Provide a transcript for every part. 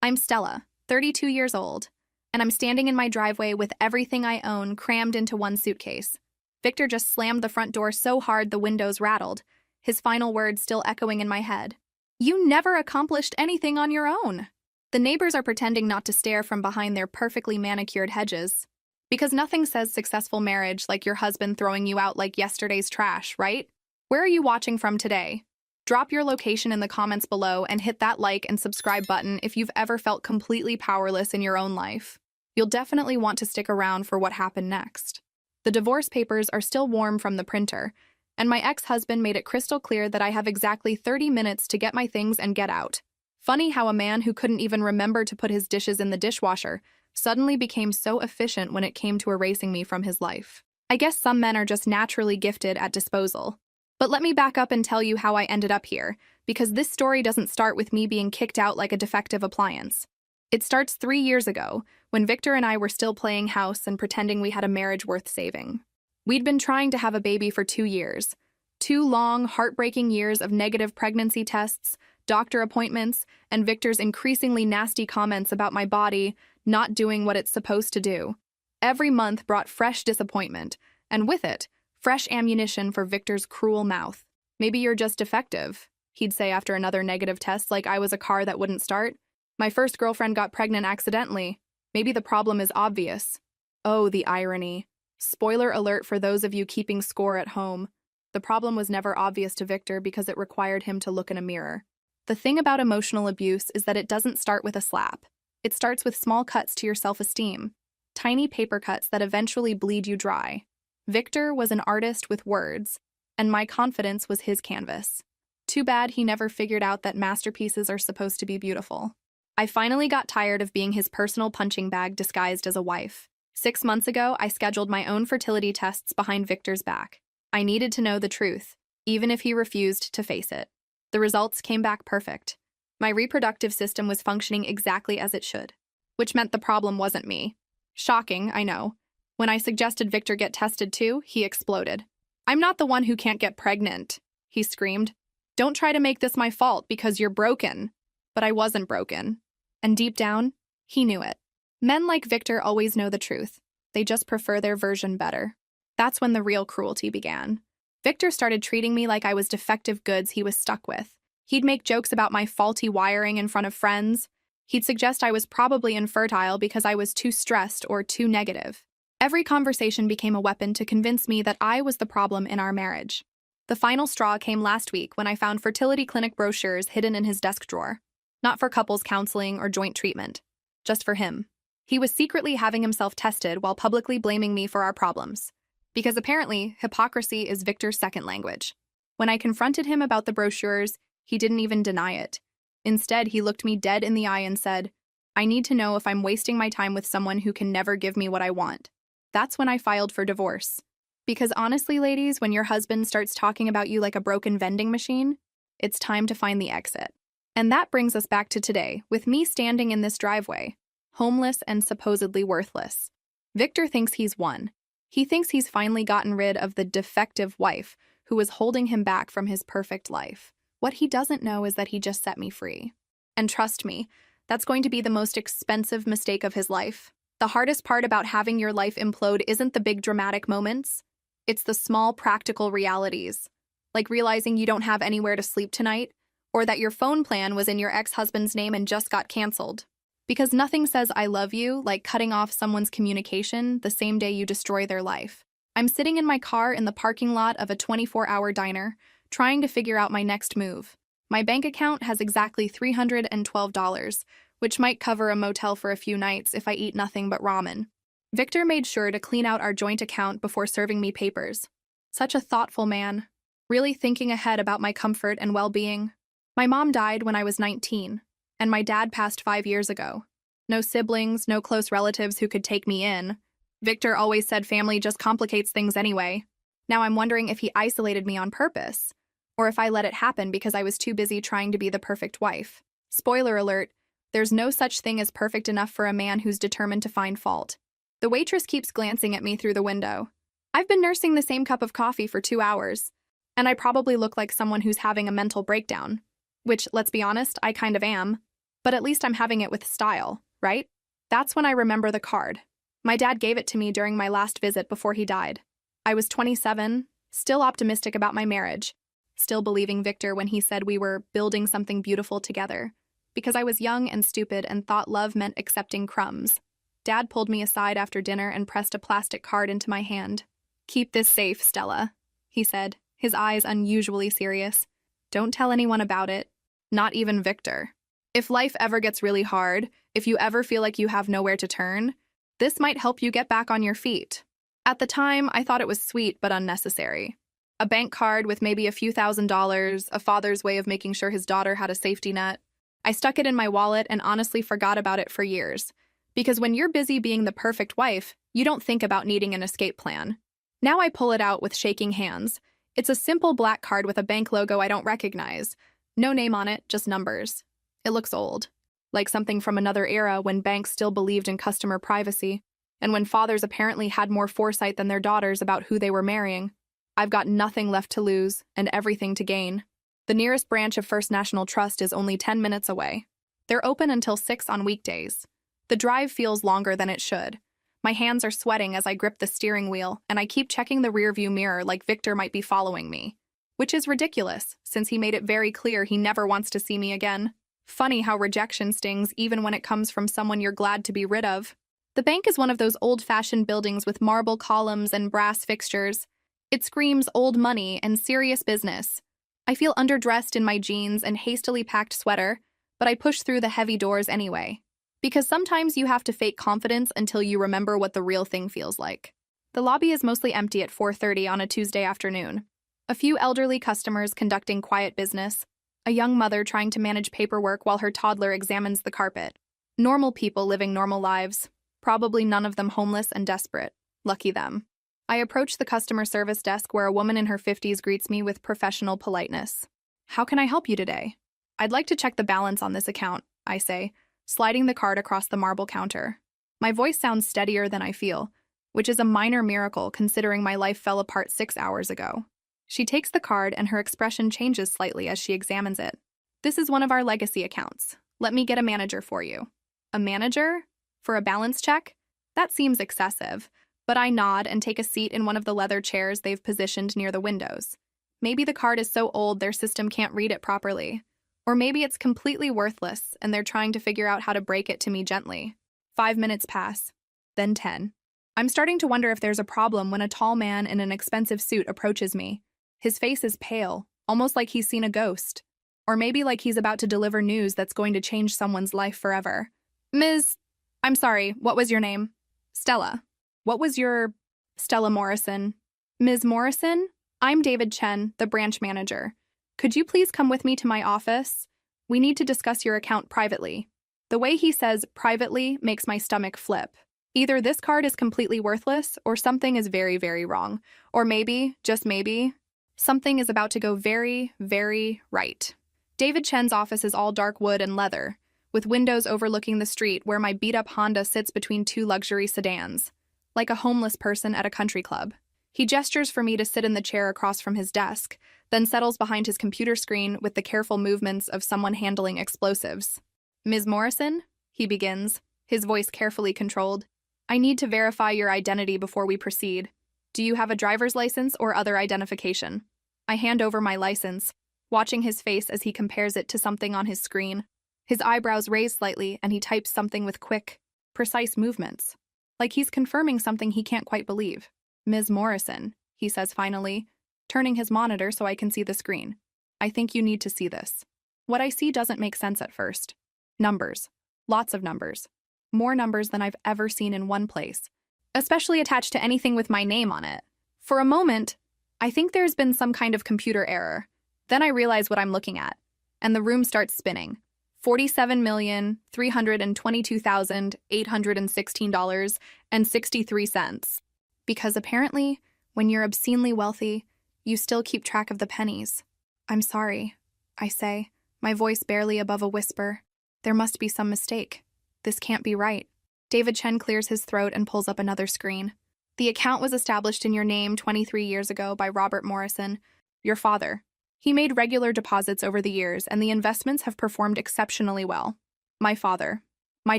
I'm Stella, 32 years old, and I'm standing in my driveway with everything I own crammed into one suitcase. Victor just slammed the front door so hard the windows rattled, his final words still echoing in my head. You never accomplished anything on your own. The neighbors are pretending not to stare from behind their perfectly manicured hedges. Because nothing says successful marriage like your husband throwing you out like yesterday's trash, right? Where are you watching from today? Drop your location in the comments below and hit that like and subscribe button if you've ever felt completely powerless in your own life. You'll definitely want to stick around for what happened next. The divorce papers are still warm from the printer, and my ex-husband made it crystal clear that I have exactly 30 minutes to get my things and get out. Funny how a man who couldn't even remember to put his dishes in the dishwasher suddenly became so efficient when it came to erasing me from his life. I guess some men are just naturally gifted at disposal. But let me back up and tell you how I ended up here, because this story doesn't start with me being kicked out like a defective appliance. It starts 3 years ago, when Victor and I were still playing house and pretending we had a marriage worth saving. We'd been trying to have a baby for 2 years. 2 long, heartbreaking years of negative pregnancy tests, doctor appointments, and Victor's increasingly nasty comments about my body not doing what it's supposed to do. Every month brought fresh disappointment, and with it, fresh ammunition for Victor's cruel mouth. Maybe you're just defective, he'd say after another negative test, like I was a car that wouldn't start. My first girlfriend got pregnant accidentally. Maybe the problem is obvious. Oh, the irony. Spoiler alert for those of you keeping score at home. The problem was never obvious to Victor because it required him to look in a mirror. The thing about emotional abuse is that it doesn't start with a slap. It starts with small cuts to your self-esteem. Tiny paper cuts that eventually bleed you dry. Victor was an artist with words, and my confidence was his canvas. Too bad he never figured out that masterpieces are supposed to be beautiful. I finally got tired of being his personal punching bag disguised as a wife. 6 months ago, I scheduled my own fertility tests behind Victor's back. I needed to know the truth, even if he refused to face it. The results came back perfect. My reproductive system was functioning exactly as it should, which meant the problem wasn't me. Shocking, I know. When I suggested Victor get tested too, he exploded. I'm not the one who can't get pregnant, he screamed. Don't try to make this my fault because you're broken. But I wasn't broken. And deep down, he knew it. Men like Victor always know the truth. They just prefer their version better. That's when the real cruelty began. Victor started treating me like I was defective goods he was stuck with. He'd make jokes about my faulty wiring in front of friends. He'd suggest I was probably infertile because I was too stressed or too negative. Every conversation became a weapon to convince me that I was the problem in our marriage. The final straw came last week when I found fertility clinic brochures hidden in his desk drawer. Not for couples counseling or joint treatment. Just for him. He was secretly having himself tested while publicly blaming me for our problems. Because apparently, hypocrisy is Victor's second language. When I confronted him about the brochures, he didn't even deny it. Instead, he looked me dead in the eye and said, I need to know if I'm wasting my time with someone who can never give me what I want. That's when I filed for divorce. Because honestly, ladies, when your husband starts talking about you like a broken vending machine, it's time to find the exit. And that brings us back to today, with me standing in this driveway, homeless and supposedly worthless. Victor thinks he's won. He thinks he's finally gotten rid of the defective wife who was holding him back from his perfect life. What he doesn't know is that he just set me free. And trust me, that's going to be the most expensive mistake of his life. The hardest part about having your life implode isn't the big dramatic moments. It's the small practical realities. Like realizing you don't have anywhere to sleep tonight, or that your phone plan was in your ex-husband's name and just got canceled. Because nothing says I love you like cutting off someone's communication the same day you destroy their life. I'm sitting in my car in the parking lot of a 24-hour diner, trying to figure out my next move. My bank account has exactly $312, which might cover a motel for a few nights if I eat nothing but ramen. Victor made sure to clean out our joint account before serving me papers. Such a thoughtful man, really thinking ahead about my comfort and well-being. My mom died when I was 19, and my dad passed 5 years ago. No siblings, no close relatives who could take me in. Victor always said family just complicates things anyway. Now I'm wondering if he isolated me on purpose, or if I let it happen because I was too busy trying to be the perfect wife. Spoiler alert, there's no such thing as perfect enough for a man who's determined to find fault. The waitress keeps glancing at me through the window. I've been nursing the same cup of coffee for 2 hours, and I probably look like someone who's having a mental breakdown. Which, let's be honest, I kind of am. But at least I'm having it with style, right? That's when I remember the card. My dad gave it to me during my last visit before he died. I was 27, still optimistic about my marriage, still believing Victor when he said we were building something beautiful together. Because I was young and stupid and thought love meant accepting crumbs. Dad pulled me aside after dinner and pressed a plastic card into my hand. "Keep this safe, Stella," he said, his eyes unusually serious. "Don't tell anyone about it, not even Victor. If life ever gets really hard, if you ever feel like you have nowhere to turn, this might help you get back on your feet." At the time, I thought it was sweet but unnecessary. A bank card with maybe a few $1,000s, a father's way of making sure his daughter had a safety net. I stuck it in my wallet and honestly forgot about it for years. Because when you're busy being the perfect wife, you don't think about needing an escape plan. Now I pull it out with shaking hands. It's a simple black card with a bank logo I don't recognize. No name on it, just numbers. It looks old, like something from another era when banks still believed in customer privacy, and when fathers apparently had more foresight than their daughters about who they were marrying. I've got nothing left to lose and everything to gain. The nearest branch of First National Trust is only 10 minutes away. They're open until 6 on weekdays. The drive feels longer than it should. My hands are sweating as I grip the steering wheel, and I keep checking the rearview mirror like Victor might be following me. Which is ridiculous, since he made it very clear he never wants to see me again. Funny how rejection stings even when it comes from someone you're glad to be rid of. The bank is one of those old-fashioned buildings with marble columns and brass fixtures. It screams old money and serious business. I feel underdressed in my jeans and hastily packed sweater, but I push through the heavy doors anyway. Because sometimes you have to fake confidence until you remember what the real thing feels like. The lobby is mostly empty at 4:30 on a Tuesday afternoon. A few elderly customers conducting quiet business. A young mother trying to manage paperwork while her toddler examines the carpet. Normal people living normal lives. Probably none of them homeless and desperate. Lucky them. I approach the customer service desk where a woman in her 50s greets me with professional politeness. "How can I help you today?" "I'd like to check the balance on this account," I say, sliding the card across the marble counter. My voice sounds steadier than I feel, which is a minor miracle considering my life fell apart 6 hours ago. She takes the card and her expression changes slightly as she examines it. "This is one of our legacy accounts. Let me get a manager for you." A manager? For a balance check? That seems excessive, but I nod and take a seat in one of the leather chairs they've positioned near the windows. Maybe the card is so old their system can't read it properly. Or maybe it's completely worthless and they're trying to figure out how to break it to me gently. 5 minutes pass, then 10. I'm starting to wonder if there's a problem when a tall man in an expensive suit approaches me. His face is pale, almost like he's seen a ghost. Or maybe like he's about to deliver news that's going to change someone's life forever. I'm sorry, what was your name?" "Stella." "What was your—" "Stella Morrison." "Ms. Morrison? I'm David Chen, the branch manager. Could you please come with me to my office? We need to discuss your account privately." The way he says privately makes my stomach flip. Either this card is completely worthless or something is very, very wrong. Or maybe, just maybe, something is about to go very, very right. David Chen's office is all dark wood and leather, with windows overlooking the street where my beat-up Honda sits between 2 luxury sedans, like a homeless person at a country club. He gestures for me to sit in the chair across from his desk, then settles behind his computer screen with the careful movements of someone handling explosives. "Ms. Morrison?" he begins, his voice carefully controlled. "I need to verify your identity before we proceed. Do you have a driver's license or other identification?" I hand over my license, watching his face as he compares it to something on his screen. His eyebrows raise slightly and he types something with quick, precise movements. Like he's confirming something he can't quite believe. "Ms. Morrison," he says finally, turning his monitor so I can see the screen. "I think you need to see this." What I see doesn't make sense at first. Numbers. Lots of numbers. More numbers than I've ever seen in one place, especially attached to anything with my name on it. For a moment, I think there's been some kind of computer error. Then I realize what I'm looking at, and the room starts spinning. $47,322,816.63. Because apparently, when you're obscenely wealthy, you still keep track of the pennies. "I'm sorry," I say, my voice barely above a whisper. "There must be some mistake. This can't be right." David Chen clears his throat and pulls up another screen. "The account was established in your name 23 years ago by Robert Morrison, your father. He made regular deposits over the years, and the investments have performed exceptionally well. My father. My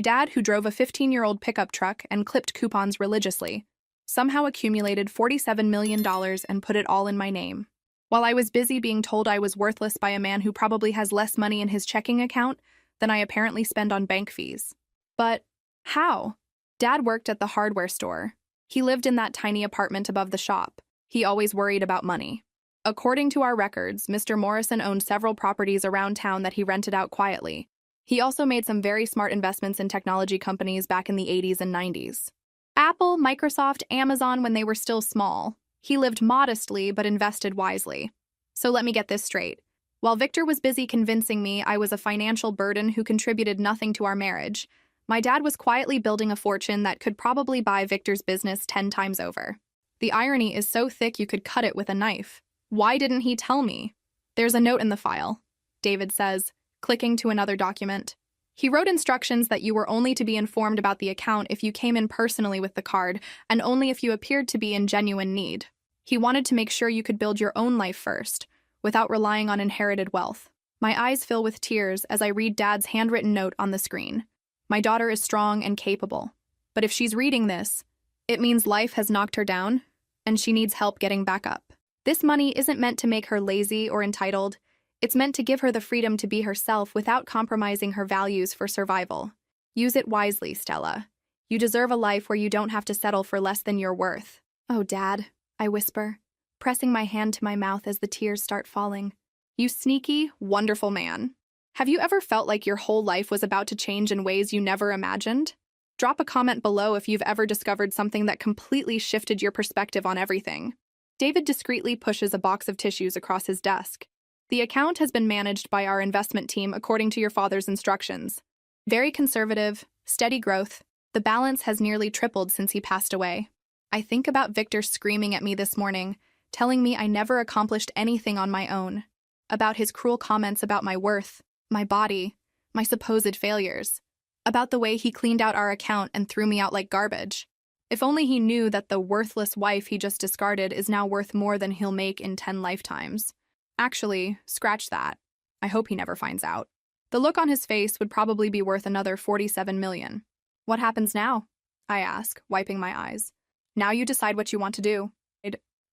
dad, who drove a 15-year-old pickup truck and clipped coupons religiously, somehow accumulated $47 million and put it all in my name. While I was busy being told I was worthless by a man who probably has less money in his checking account than I apparently spend on bank fees. But how? Dad worked at the hardware store. He lived in that tiny apartment above the shop. He always worried about money. According to our records, Mr. Morrison owned several properties around town that he rented out quietly. He also made some very smart investments in technology companies back in the 80s and 90s. Apple, Microsoft, Amazon when they were still small. He lived modestly but invested wisely. So let me get this straight. While Victor was busy convincing me I was a financial burden who contributed nothing to our marriage, my dad was quietly building a fortune that could probably buy Victor's business 10 times over. The irony is so thick you could cut it with a knife. Why didn't he tell me? There's a note in the file, David says, clicking to another document. He wrote instructions that you were only to be informed about the account if you came in personally with the card, and only if you appeared to be in genuine need. He wanted to make sure you could build your own life first, without relying on inherited wealth. My eyes fill with tears as I read Dad's handwritten note on the screen. My daughter is strong and capable, but if she's reading this, it means life has knocked her down, and she needs help getting back up. This money isn't meant to make her lazy or entitled. It's meant to give her the freedom to be herself without compromising her values for survival. Use it wisely, Stella. You deserve a life where you don't have to settle for less than your worth. Oh, Dad, I whisper, pressing my hand to my mouth as the tears start falling. You sneaky, wonderful man. Have you ever felt like your whole life was about to change in ways you never imagined? Drop a comment below if you've ever discovered something that completely shifted your perspective on everything. David discreetly pushes a box of tissues across his desk. The account has been managed by our investment team according to your father's instructions. Very conservative, steady growth. The balance has nearly tripled since he passed away. I think about Victor screaming at me this morning, telling me I never accomplished anything on my own. About his cruel comments about my worth, my body, my supposed failures. About the way he cleaned out our account and threw me out like garbage. If only he knew that the worthless wife he just discarded is now worth more than he'll make in 10 lifetimes. Actually, scratch that. I hope he never finds out. The look on his face would probably be worth another $47 million. What happens now? I ask, wiping my eyes. Now you decide what you want to do.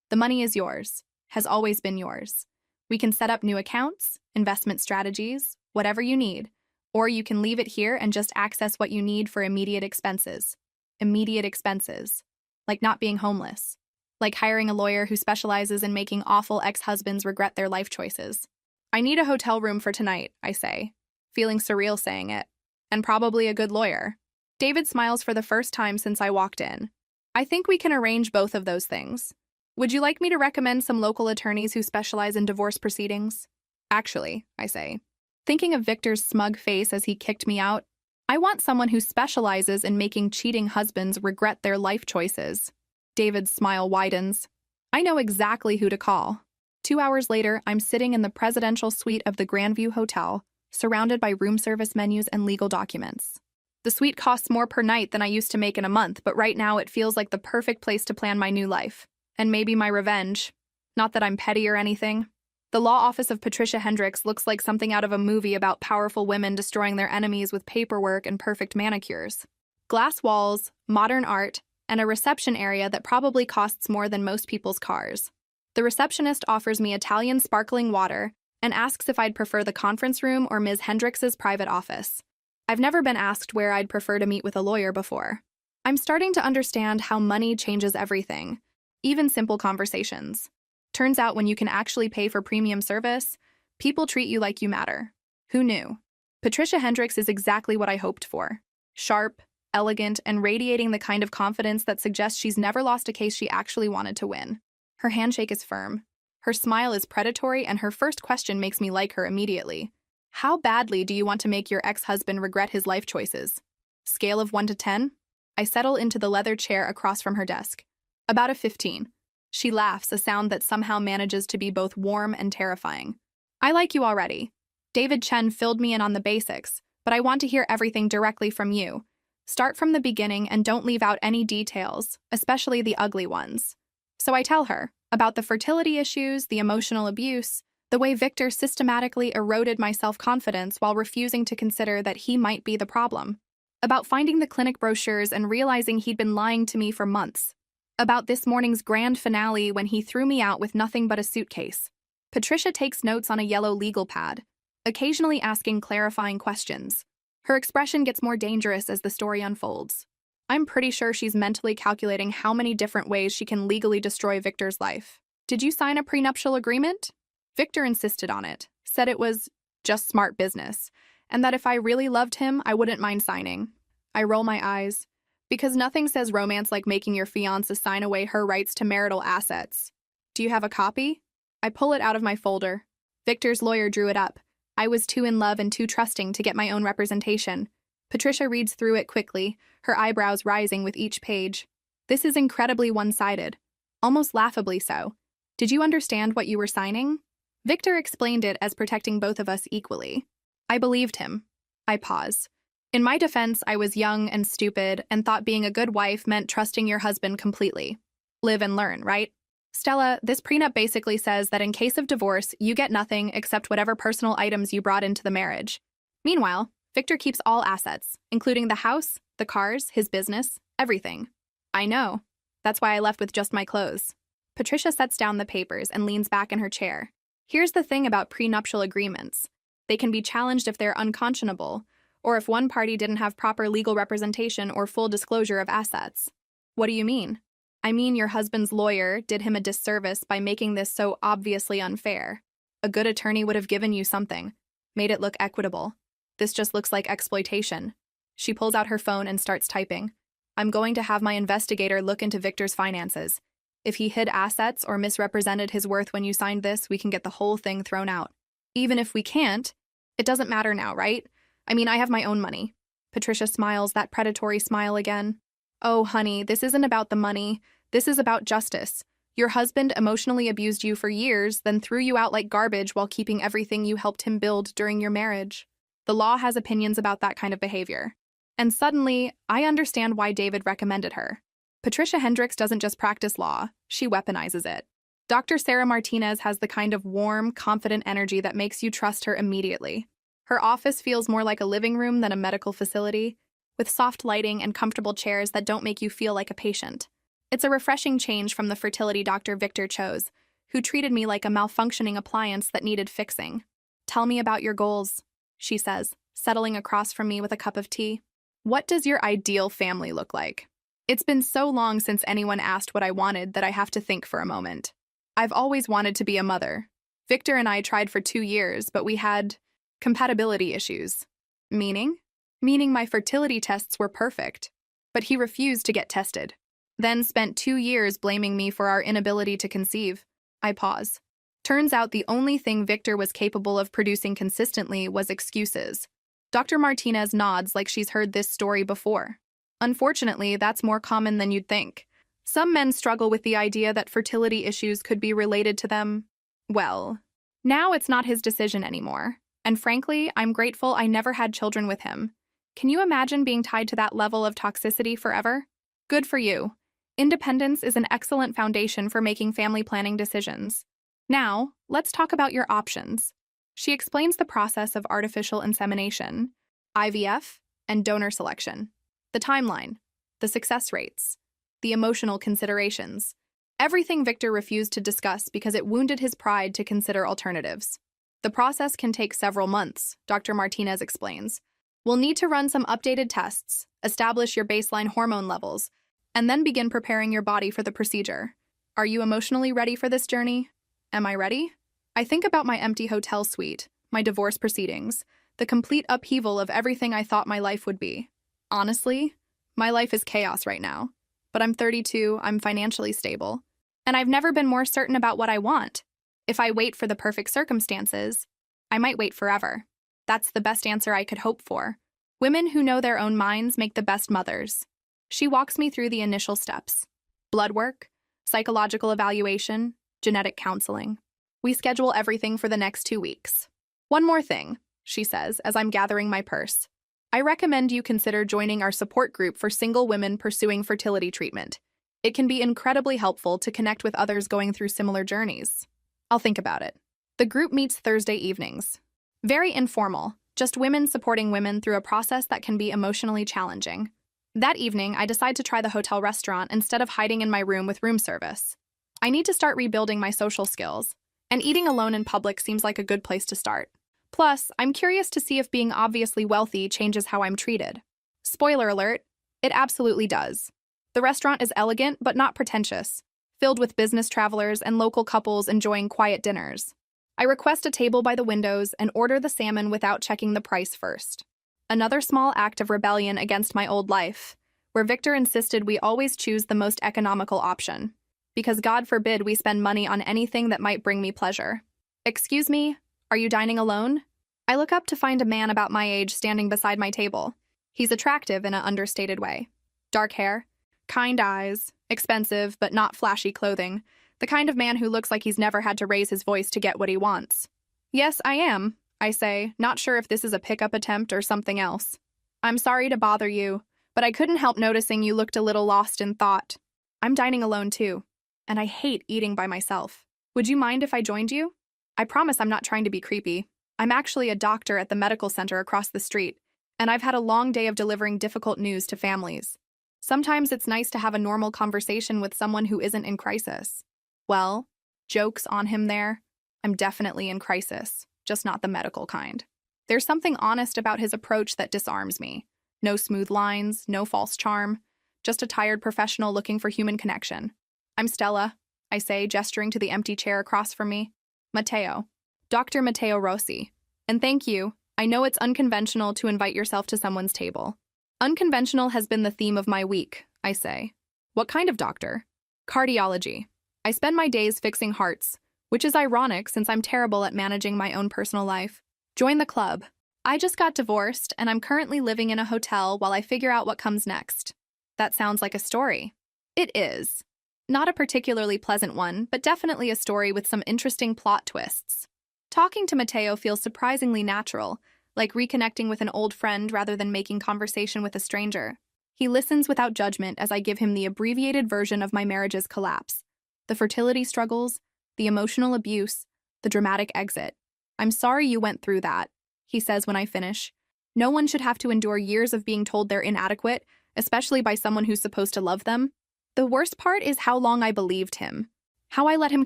The money is yours, has always been yours. We can set up new accounts, investment strategies, whatever you need, or you can leave it here and just access what you need for immediate expenses. Immediate expenses. Like not being homeless. Like hiring a lawyer who specializes in making awful ex-husbands regret their life choices. I need a hotel room for tonight, I say, feeling surreal saying it. And probably a good lawyer. David smiles for the first time since I walked in. I think we can arrange both of those things. Would you like me to recommend some local attorneys who specialize in divorce proceedings? Actually, I say, thinking of Victor's smug face as he kicked me out, I want someone who specializes in making cheating husbands regret their life choices. David's smile widens. I know exactly who to call. 2 hours later, I'm sitting in the presidential suite of the Grandview Hotel, surrounded by room service menus and legal documents. The suite costs more per night than I used to make in a month, but right now it feels like the perfect place to plan my new life. And maybe my revenge. Not that I'm petty or anything. The law office of Patricia Hendricks looks like something out of a movie about powerful women destroying their enemies with paperwork and perfect manicures. Glass walls, modern art, and a reception area that probably costs more than most people's cars. The receptionist offers me Italian sparkling water and asks if I'd prefer the conference room or Ms. Hendricks's private office. I've never been asked where I'd prefer to meet with a lawyer before. I'm starting to understand how money changes everything, even simple conversations. Turns out when you can actually pay for premium service, people treat you like you matter. Who knew? Patricia Hendricks is exactly what I hoped for. Sharp, elegant, and radiating the kind of confidence that suggests she's never lost a case she actually wanted to win. Her handshake is firm. Her smile is predatory, and her first question makes me like her immediately. How badly do you want to make your ex-husband regret his life choices? Scale of 1 to 10? I settle into the leather chair across from her desk. About a 15. She laughs, a sound that somehow manages to be both warm and terrifying. I like you already. David Chen filled me in on the basics, but I want to hear everything directly from you. Start from the beginning and don't leave out any details, especially the ugly ones. So I tell her about the fertility issues, the emotional abuse, The way Victor systematically eroded my self-confidence while refusing to consider that he might be the problem. About finding the clinic brochures and realizing he'd been lying to me for months. About this morning's grand finale when he threw me out with nothing but a suitcase. Patricia takes notes on a yellow legal pad, occasionally asking clarifying questions. Her expression gets more dangerous as the story unfolds. I'm pretty sure she's mentally calculating how many different ways she can legally destroy Victor's life. Did you sign a prenuptial agreement? Victor insisted on it, said it was just smart business, and that if I really loved him, I wouldn't mind signing. I roll my eyes, because nothing says romance like making your fiancé sign away her rights to marital assets. Do you have a copy? I pull it out of my folder. Victor's lawyer drew it up. I was too in love and too trusting to get my own representation. Patricia reads through it quickly, her eyebrows rising with each page. This is incredibly one-sided. Almost laughably so. Did you understand what you were signing? Victor explained it as protecting both of us equally. I believed him. I pause. In my defense, I was young and stupid and thought being a good wife meant trusting your husband completely. Live and learn, right? Stella, this prenup basically says that in case of divorce, you get nothing except whatever personal items you brought into the marriage. Meanwhile, Victor keeps all assets, including the house, the cars, his business, everything. I know. That's why I left with just my clothes. Patricia sets down the papers and leans back in her chair. Here's the thing about prenuptial agreements. They can be challenged if they're unconscionable, or if one party didn't have proper legal representation or full disclosure of assets. What do you mean? I mean your husband's lawyer did him a disservice by making this so obviously unfair. A good attorney would have given you something, made it look equitable. This just looks like exploitation. She pulls out her phone and starts typing. I'm going to have my investigator look into Victor's finances. If he hid assets or misrepresented his worth when you signed this, we can get the whole thing thrown out. Even if we can't, it doesn't matter now, right? I mean, I have my own money. Patricia smiles, that predatory smile again. Oh, honey, this isn't about the money. This is about justice. Your husband emotionally abused you for years, then threw you out like garbage while keeping everything you helped him build during your marriage. The law has opinions about that kind of behavior. And suddenly, I understand why David recommended her. Patricia Hendricks doesn't just practice law, she weaponizes it. Dr. Sarah Martinez has the kind of warm, confident energy that makes you trust her immediately. Her office feels more like a living room than a medical facility, with soft lighting and comfortable chairs that don't make you feel like a patient. It's a refreshing change from the fertility doctor Victor chose, who treated me like a malfunctioning appliance that needed fixing. Tell me about your goals, she says, settling across from me with a cup of tea. What does your ideal family look like? It's been so long since anyone asked what I wanted that I have to think for a moment. I've always wanted to be a mother. Victor and I tried for 2 years, but we had compatibility issues. Meaning? Meaning my fertility tests were perfect, but he refused to get tested. Then spent 2 years blaming me for our inability to conceive. I pause. Turns out the only thing Victor was capable of producing consistently was excuses. Dr. Martinez nods like she's heard this story before. Unfortunately, that's more common than you'd think. Some men struggle with the idea that fertility issues could be related to them. Well, now it's not his decision anymore. And frankly, I'm grateful I never had children with him. Can you imagine being tied to that level of toxicity forever? Good for you. Independence is an excellent foundation for making family planning decisions. Now, let's talk about your options. She explains the process of artificial insemination, IVF, and donor selection. The timeline, the success rates, the emotional considerations. Everything Victor refused to discuss because it wounded his pride to consider alternatives. The process can take several months, Dr. Martinez explains. We'll need to run some updated tests, establish your baseline hormone levels, and then begin preparing your body for the procedure. Are you emotionally ready for this journey? Am I ready? I think about my empty hotel suite, my divorce proceedings, the complete upheaval of everything I thought my life would be. Honestly, my life is chaos right now. But I'm 32, I'm financially stable, and I've never been more certain about what I want. If I wait for the perfect circumstances, I might wait forever. That's the best answer I could hope for. Women who know their own minds make the best mothers. She walks me through the initial steps. Blood work, psychological evaluation, genetic counseling. We schedule everything for the next 2 weeks. One more thing, she says as I'm gathering my purse. I recommend you consider joining our support group for single women pursuing fertility treatment. It can be incredibly helpful to connect with others going through similar journeys. I'll think about it. The group meets Thursday evenings. Very informal, just women supporting women through a process that can be emotionally challenging. That evening, I decide to try the hotel restaurant instead of hiding in my room with room service. I need to start rebuilding my social skills, and eating alone in public seems like a good place to start. Plus, I'm curious to see if being obviously wealthy changes how I'm treated. Spoiler alert, it absolutely does. The restaurant is elegant but not pretentious, filled with business travelers and local couples enjoying quiet dinners. I request a table by the windows and order the salmon without checking the price first. Another small act of rebellion against my old life, where Victor insisted we always choose the most economical option, because God forbid we spend money on anything that might bring me pleasure. Excuse me, are you dining alone? I look up to find a man about my age standing beside my table. He's attractive in an understated way. Dark hair, kind eyes, expensive but not flashy clothing, the kind of man who looks like he's never had to raise his voice to get what he wants. Yes, I am, I say, not sure if this is a pickup attempt or something else. I'm sorry to bother you, but I couldn't help noticing you looked a little lost in thought. I'm dining alone too, and I hate eating by myself. Would you mind if I joined you? I promise I'm not trying to be creepy. I'm actually a doctor at the medical center across the street, and I've had a long day of delivering difficult news to families. Sometimes it's nice to have a normal conversation with someone who isn't in crisis. Well, joke's on him there. I'm definitely in crisis, just not the medical kind. There's something honest about his approach that disarms me. No smooth lines, no false charm, just a tired professional looking for human connection. I'm Stella, I say, gesturing to the empty chair across from me. Matteo. Dr. Matteo Rossi. And thank you. I know it's unconventional to invite yourself to someone's table. Unconventional has been the theme of my week, I say. What kind of doctor? Cardiology. I spend my days fixing hearts, which is ironic since I'm terrible at managing my own personal life. Join the club. I just got divorced, and I'm currently living in a hotel while I figure out what comes next. That sounds like a story. It is. Not a particularly pleasant one, but definitely a story with some interesting plot twists. Talking to Matteo feels surprisingly natural, like reconnecting with an old friend rather than making conversation with a stranger. He listens without judgment as I give him the abbreviated version of my marriage's collapse. The fertility struggles, the emotional abuse, the dramatic exit. I'm sorry you went through that, he says when I finish. No one should have to endure years of being told they're inadequate, especially by someone who's supposed to love them. The worst part is how long I believed him. How I let him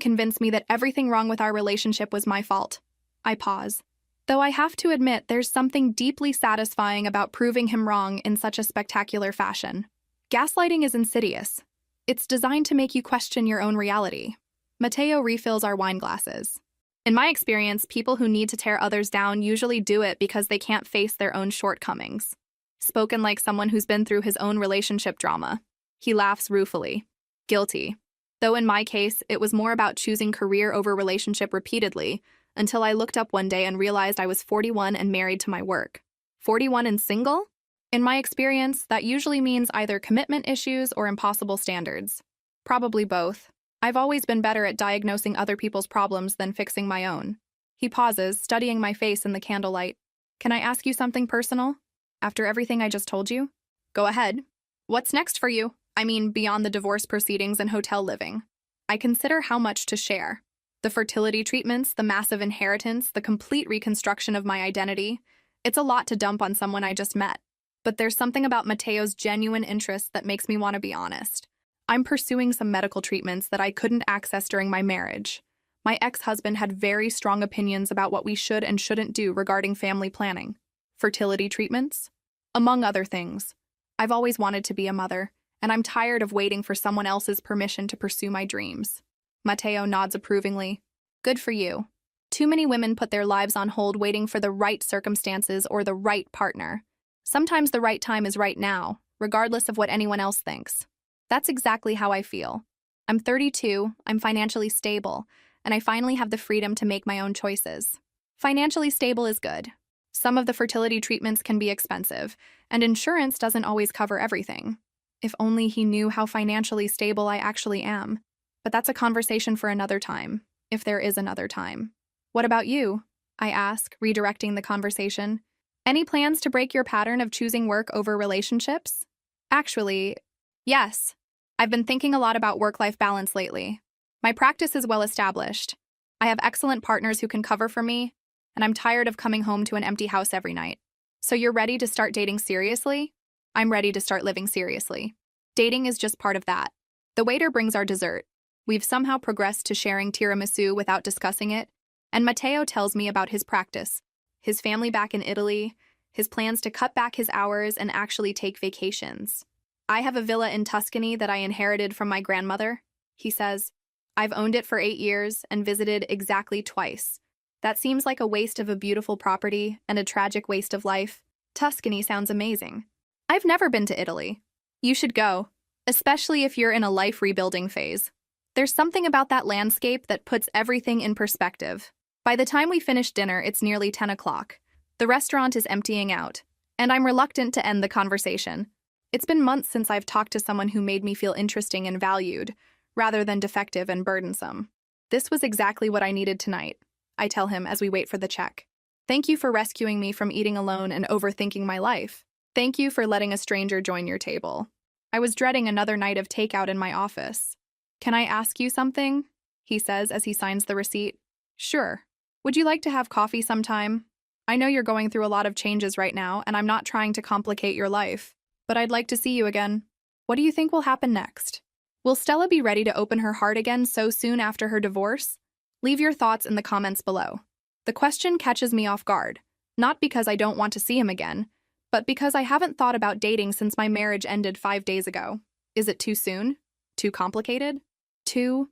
convince me that everything wrong with our relationship was my fault. I pause. Though I have to admit there's something deeply satisfying about proving him wrong in such a spectacular fashion. Gaslighting is insidious. It's designed to make you question your own reality. Matteo refills our wine glasses. In my experience, people who need to tear others down usually do it because they can't face their own shortcomings. Spoken like someone who's been through his own relationship drama. He laughs ruefully. Guilty. Though in my case, it was more about choosing career over relationship repeatedly, until I looked up one day and realized I was 41 and married to my work. 41 and single? In my experience, that usually means either commitment issues or impossible standards. Probably both. I've always been better at diagnosing other people's problems than fixing my own. He pauses, studying my face in the candlelight. Can I ask you something personal? After everything I just told you? Go ahead. What's next for you? I mean, beyond the divorce proceedings and hotel living. I consider how much to share. The fertility treatments, the massive inheritance, the complete reconstruction of my identity. It's a lot to dump on someone I just met. But there's something about Matteo's genuine interest that makes me want to be honest. I'm pursuing some medical treatments that I couldn't access during my marriage. My ex-husband had very strong opinions about what we should and shouldn't do regarding family planning. Fertility treatments? Among other things. I've always wanted to be a mother, and I'm tired of waiting for someone else's permission to pursue my dreams. Matteo nods approvingly. Good for you. Too many women put their lives on hold waiting for the right circumstances or the right partner. Sometimes the right time is right now, regardless of what anyone else thinks. That's exactly how I feel. I'm 32, I'm financially stable, and I finally have the freedom to make my own choices. Financially stable is good. Some of the fertility treatments can be expensive, and insurance doesn't always cover everything. If only he knew how financially stable I actually am. But that's a conversation for another time, if there is another time. What about you? I ask, redirecting the conversation. Any plans to break your pattern of choosing work over relationships? Actually, yes. I've been thinking a lot about work-life balance lately. My practice is well established. I have excellent partners who can cover for me, and I'm tired of coming home to an empty house every night. So you're ready to start dating seriously? I'm ready to start living seriously. Dating is just part of that. The waiter brings our dessert. We've somehow progressed to sharing tiramisu without discussing it, and Matteo tells me about his practice, his family back in Italy, his plans to cut back his hours and actually take vacations. I have a villa in Tuscany that I inherited from my grandmother, he says. I've owned it for 8 years and visited exactly twice. That seems like a waste of a beautiful property and a tragic waste of life. Tuscany sounds amazing. I've never been to Italy. You should go, especially if you're in a life rebuilding phase. There's something about that landscape that puts everything in perspective. By the time we finish dinner, it's nearly 10 o'clock. The restaurant is emptying out, and I'm reluctant to end the conversation. It's been months since I've talked to someone who made me feel interesting and valued, rather than defective and burdensome. This was exactly what I needed tonight, I tell him as we wait for the check. Thank you for rescuing me from eating alone and overthinking my life. Thank you for letting a stranger join your table. I was dreading another night of takeout in my office. Can I ask you something? He says as he signs the receipt. Sure. Would you like to have coffee sometime? I know you're going through a lot of changes right now, and I'm not trying to complicate your life, but I'd like to see you again. What do you think will happen next? Will Stella be ready to open her heart again so soon after her divorce? Leave your thoughts in the comments below. The question catches me off guard, not because I don't want to see him again, but because I haven't thought about dating since my marriage ended 5 days ago. Is it too soon? Too complicated? Too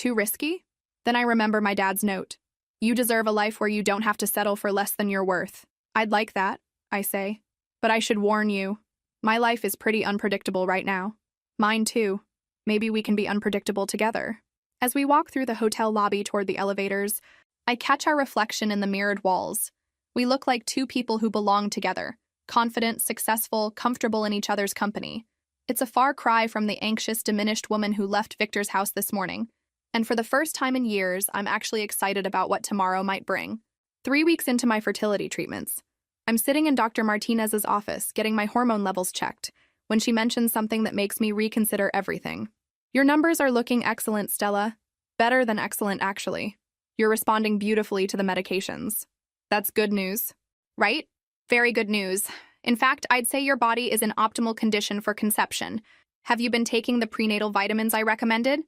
risky? Then I remember my dad's note. You deserve a life where you don't have to settle for less than your worth. I'd like that, I say. But I should warn you, my life is pretty unpredictable right now. Mine too. Maybe we can be unpredictable together. As we walk through the hotel lobby toward the elevators, I catch our reflection in the mirrored walls. We look like two people who belong together, confident, successful, comfortable in each other's company. It's a far cry from the anxious, diminished woman who left Victor's house this morning. And for the first time in years, I'm actually excited about what tomorrow might bring. 3 weeks into my fertility treatments, I'm sitting in Dr. Martinez's office getting my hormone levels checked when she mentions something that makes me reconsider everything. Your numbers are looking excellent, Stella. Better than excellent, actually. You're responding beautifully to the medications. That's good news, right? Very good news. In fact, I'd say your body is in optimal condition for conception. Have you been taking the prenatal vitamins I recommended?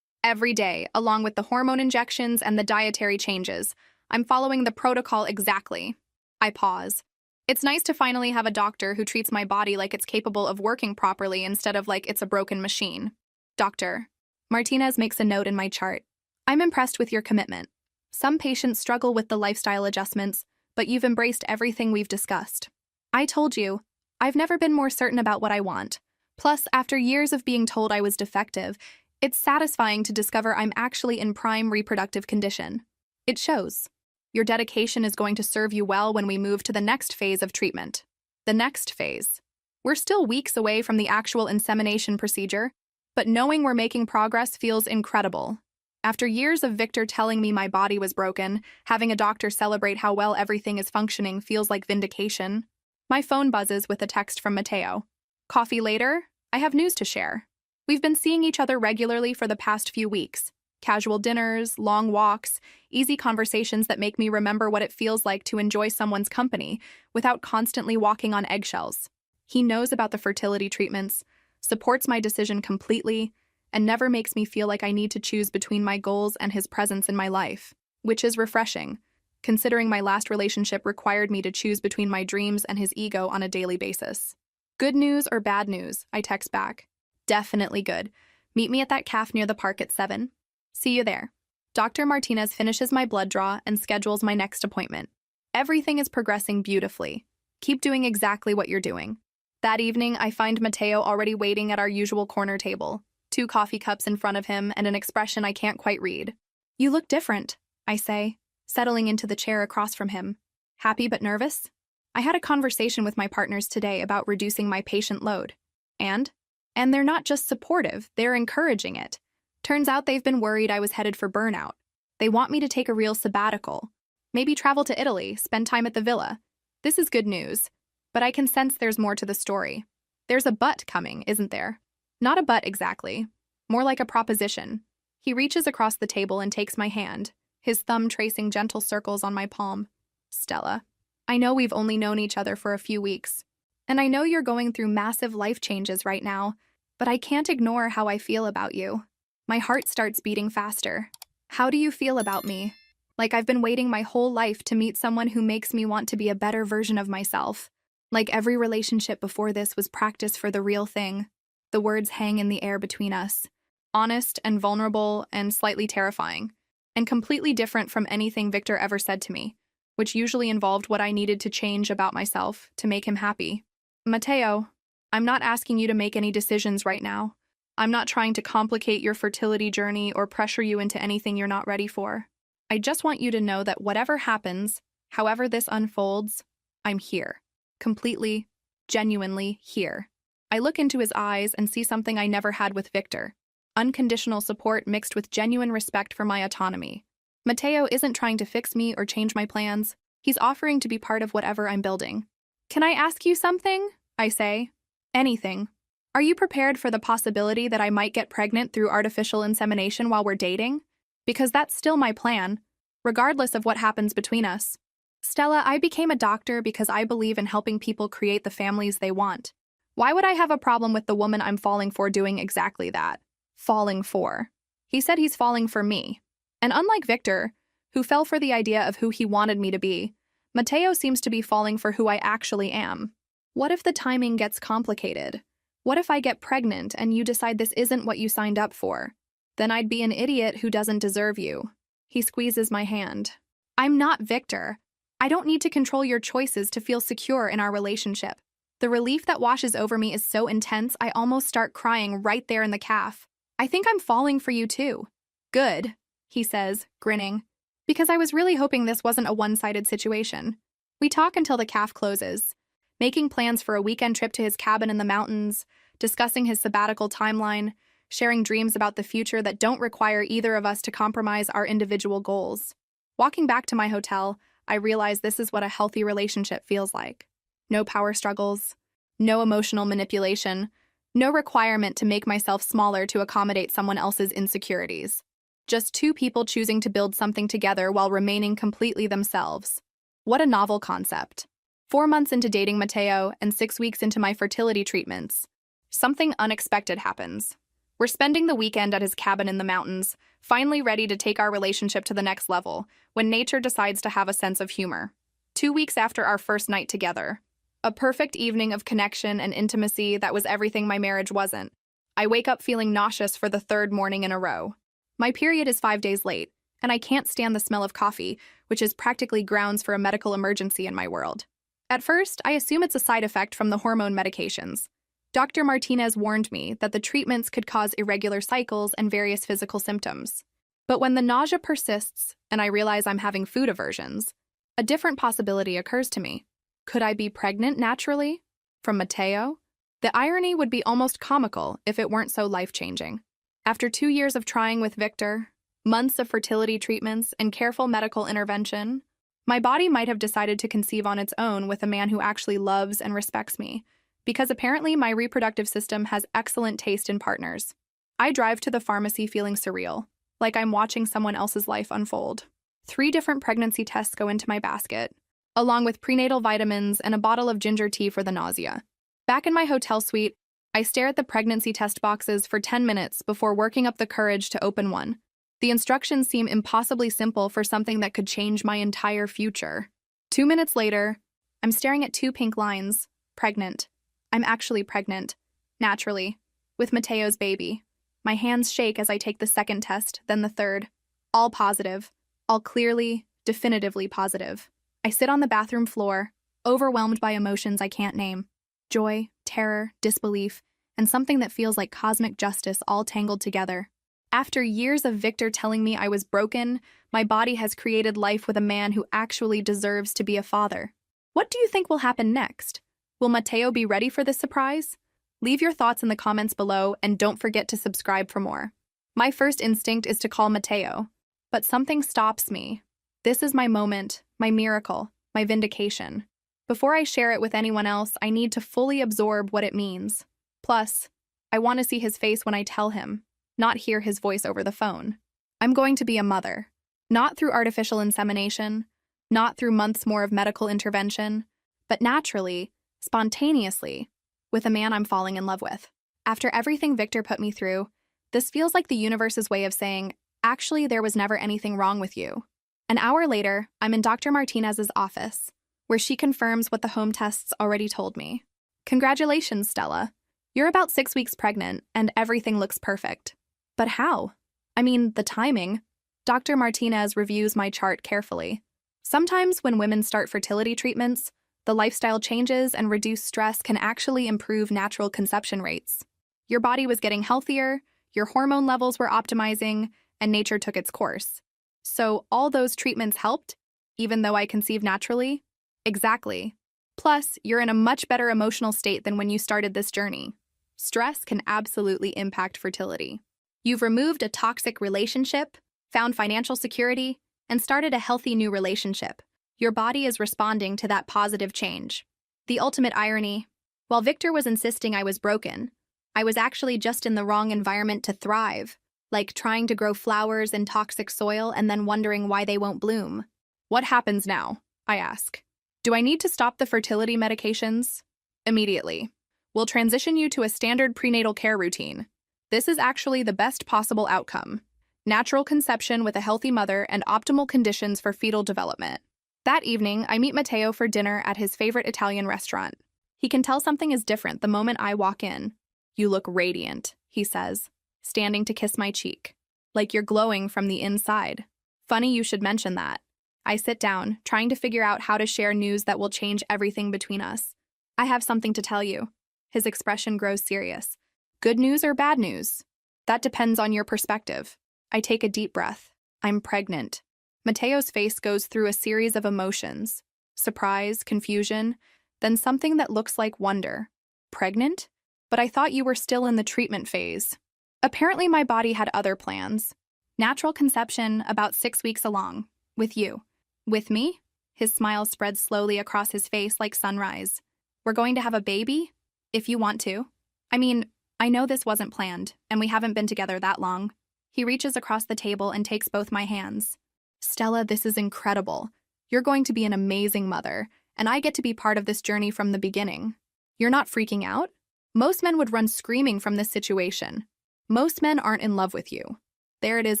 Every day, along with the hormone injections and the dietary changes. I'm following the protocol exactly. I pause. It's nice to finally have a doctor who treats my body like it's capable of working properly instead of like it's a broken machine. Doctor. Martinez makes a note in my chart. I'm impressed with your commitment. Some patients struggle with the lifestyle adjustments, but you've embraced everything we've discussed. I told you, I've never been more certain about what I want. Plus, after years of being told I was defective, it's satisfying to discover I'm actually in prime reproductive condition. It shows. Your dedication is going to serve you well when we move to the next phase of treatment. The next phase. We're still weeks away from the actual insemination procedure, but knowing we're making progress feels incredible. After years of Victor telling me my body was broken, having a doctor celebrate how well everything is functioning feels like vindication. My phone buzzes with a text from Matteo. Coffee later? I have news to share. We've been seeing each other regularly for the past few weeks. Casual dinners, long walks, easy conversations that make me remember what it feels like to enjoy someone's company without constantly walking on eggshells. He knows about the fertility treatments, supports my decision completely, and never makes me feel like I need to choose between my goals and his presence in my life, which is refreshing, considering my last relationship required me to choose between my dreams and his ego on a daily basis. Good news or bad news? I text back. Definitely good. Meet me at that cafe near the park at 7. See you there. Dr. Martinez finishes my blood draw and schedules my next appointment. Everything is progressing beautifully. Keep doing exactly what you're doing. That evening, I find Matteo already waiting at our usual corner table, 2 coffee cups in front of him and an expression I can't quite read. You look different, I say, settling into the chair across from him. Happy but nervous? I had a conversation with my partners today about reducing my patient load. And they're not just supportive, they're encouraging it. Turns out they've been worried I was headed for burnout. They want me to take a real sabbatical. Maybe travel to Italy, spend time at the villa. This is good news, but I can sense there's more to the story. There's a but coming, isn't there? Not a but exactly. More like a proposition. He reaches across the table and takes my hand, his thumb tracing gentle circles on my palm. Stella, I know we've only known each other for a few weeks, and I know you're going through massive life changes right now, but I can't ignore how I feel about you. My heart starts beating faster. How do you feel about me? Like I've been waiting my whole life to meet someone who makes me want to be a better version of myself. Like every relationship before this was practice for the real thing. The words hang in the air between us. Honest and vulnerable and slightly terrifying. And completely different from anything Victor ever said to me, which usually involved what I needed to change about myself to make him happy. Mateo, I'm not asking you to make any decisions right now. I'm not trying to complicate your fertility journey or pressure you into anything you're not ready for. I just want you to know that whatever happens, however this unfolds, I'm here. Completely, genuinely here. I look into his eyes and see something I never had with Victor. Unconditional support mixed with genuine respect for my autonomy. Mateo isn't trying to fix me or change my plans. He's offering to be part of whatever I'm building. Can I ask you something? I say. Anything. Are you prepared for the possibility that I might get pregnant through artificial insemination while we're dating? Because that's still my plan, regardless of what happens between us. Stella, I became a doctor because I believe in helping people create the families they want. Why would I have a problem with the woman I'm falling for doing exactly that? Falling for. He said he's falling for me. And unlike Victor, who fell for the idea of who he wanted me to be, Mateo seems to be falling for who I actually am. What if the timing gets complicated? What if I get pregnant and you decide this isn't what you signed up for? Then I'd be an idiot who doesn't deserve you. He squeezes my hand. I'm not Victor. I don't need to control your choices to feel secure in our relationship. The relief that washes over me is so intense I almost start crying right there in the calf. I think I'm falling for you too. Good, he says, grinning. Because I was really hoping this wasn't a one-sided situation. We talk until the calf closes, making plans for a weekend trip to his cabin in the mountains, discussing his sabbatical timeline, sharing dreams about the future that don't require either of us to compromise our individual goals. Walking back to my hotel, I realize this is what a healthy relationship feels like. No power struggles, no emotional manipulation, no requirement to make myself smaller to accommodate someone else's insecurities. Just two people choosing to build something together while remaining completely themselves. What a novel concept. 4 months into dating Mateo and 6 weeks into my fertility treatments, something unexpected happens. We're spending the weekend at his cabin in the mountains, finally ready to take our relationship to the next level, when nature decides to have a sense of humor. 2 weeks after our first night together. A perfect evening of connection and intimacy that was everything my marriage wasn't. I wake up feeling nauseous for the 3rd morning in a row. My period is 5 days late, and I can't stand the smell of coffee, which is practically grounds for a medical emergency in my world. At first, I assume it's a side effect from the hormone medications. Dr. Martinez warned me that the treatments could cause irregular cycles and various physical symptoms. But when the nausea persists and I realize I'm having food aversions, a different possibility occurs to me. Could I be pregnant naturally? From Mateo? The irony would be almost comical if it weren't so life-changing. After 2 years of trying with Victor, months of fertility treatments, and careful medical intervention, my body might have decided to conceive on its own with a man who actually loves and respects me, because apparently my reproductive system has excellent taste in partners. I drive to the pharmacy feeling surreal, like I'm watching someone else's life unfold. 3 different pregnancy tests go into my basket, along with prenatal vitamins and a bottle of ginger tea for the nausea. Back in my hotel suite, I stare at the pregnancy test boxes for 10 minutes before working up the courage to open one. The instructions seem impossibly simple for something that could change my entire future. 2 minutes later, I'm staring at 2 pink lines. Pregnant. I'm actually pregnant. Naturally. With Mateo's baby. My hands shake as I take the 2nd test, then the 3rd. All positive. All clearly, definitively positive. I sit on the bathroom floor, overwhelmed by emotions I can't name. Joy, terror, disbelief, and something that feels like cosmic justice all tangled together. After years of Victor telling me I was broken, my body has created life with a man who actually deserves to be a father. What do you think will happen next? Will Mateo be ready for this surprise? Leave your thoughts in the comments below and don't forget to subscribe for more. My first instinct is to call Mateo, but something stops me. This is my moment, my miracle, my vindication. Before I share it with anyone else, I need to fully absorb what it means. Plus, I want to see his face when I tell him, not hear his voice over the phone. I'm going to be a mother. Not through artificial insemination, not through months more of medical intervention, but naturally, spontaneously, with a man I'm falling in love with. After everything Victor put me through, this feels like the universe's way of saying, actually, there was never anything wrong with you. An hour later, I'm in Dr. Martinez's office, where she confirms what the home tests already told me. Congratulations, Stella. You're about 6 weeks pregnant, and everything looks perfect. But how? I mean, the timing. Dr. Martinez reviews my chart carefully. Sometimes when women start fertility treatments, the lifestyle changes and reduced stress can actually improve natural conception rates. Your body was getting healthier, your hormone levels were optimizing, and nature took its course. So all those treatments helped, even though I conceived naturally? Exactly. Plus, you're in a much better emotional state than when you started this journey. Stress can absolutely impact fertility. You've removed a toxic relationship, found financial security, and started a healthy new relationship. Your body is responding to that positive change. The ultimate irony, while Victor was insisting I was broken, I was actually just in the wrong environment to thrive, like trying to grow flowers in toxic soil and then wondering why they won't bloom. What happens now? I ask. Do I need to stop the fertility medications? Immediately. We'll transition you to a standard prenatal care routine. This is actually the best possible outcome. Natural conception with a healthy mother and optimal conditions for fetal development. That evening, I meet Matteo for dinner at his favorite Italian restaurant. He can tell something is different the moment I walk in. You look radiant, he says, standing to kiss my cheek. Like you're glowing from the inside. Funny you should mention that. I sit down, trying to figure out how to share news that will change everything between us. I have something to tell you. His expression grows serious. Good news or bad news? That depends on your perspective. I take a deep breath. I'm pregnant. Matteo's face goes through a series of emotions. Surprise, confusion, then something that looks like wonder. Pregnant? But I thought you were still in the treatment phase. Apparently my body had other plans. Natural conception about 6 weeks along. With you. With me? His smile spreads slowly across his face like sunrise. We're going to have a baby? If you want to. I mean, I know this wasn't planned, and we haven't been together that long. He reaches across the table and takes both my hands. Stella, this is incredible. You're going to be an amazing mother, and I get to be part of this journey from the beginning. You're not freaking out? Most men would run screaming from this situation. Most men aren't in love with you. There it is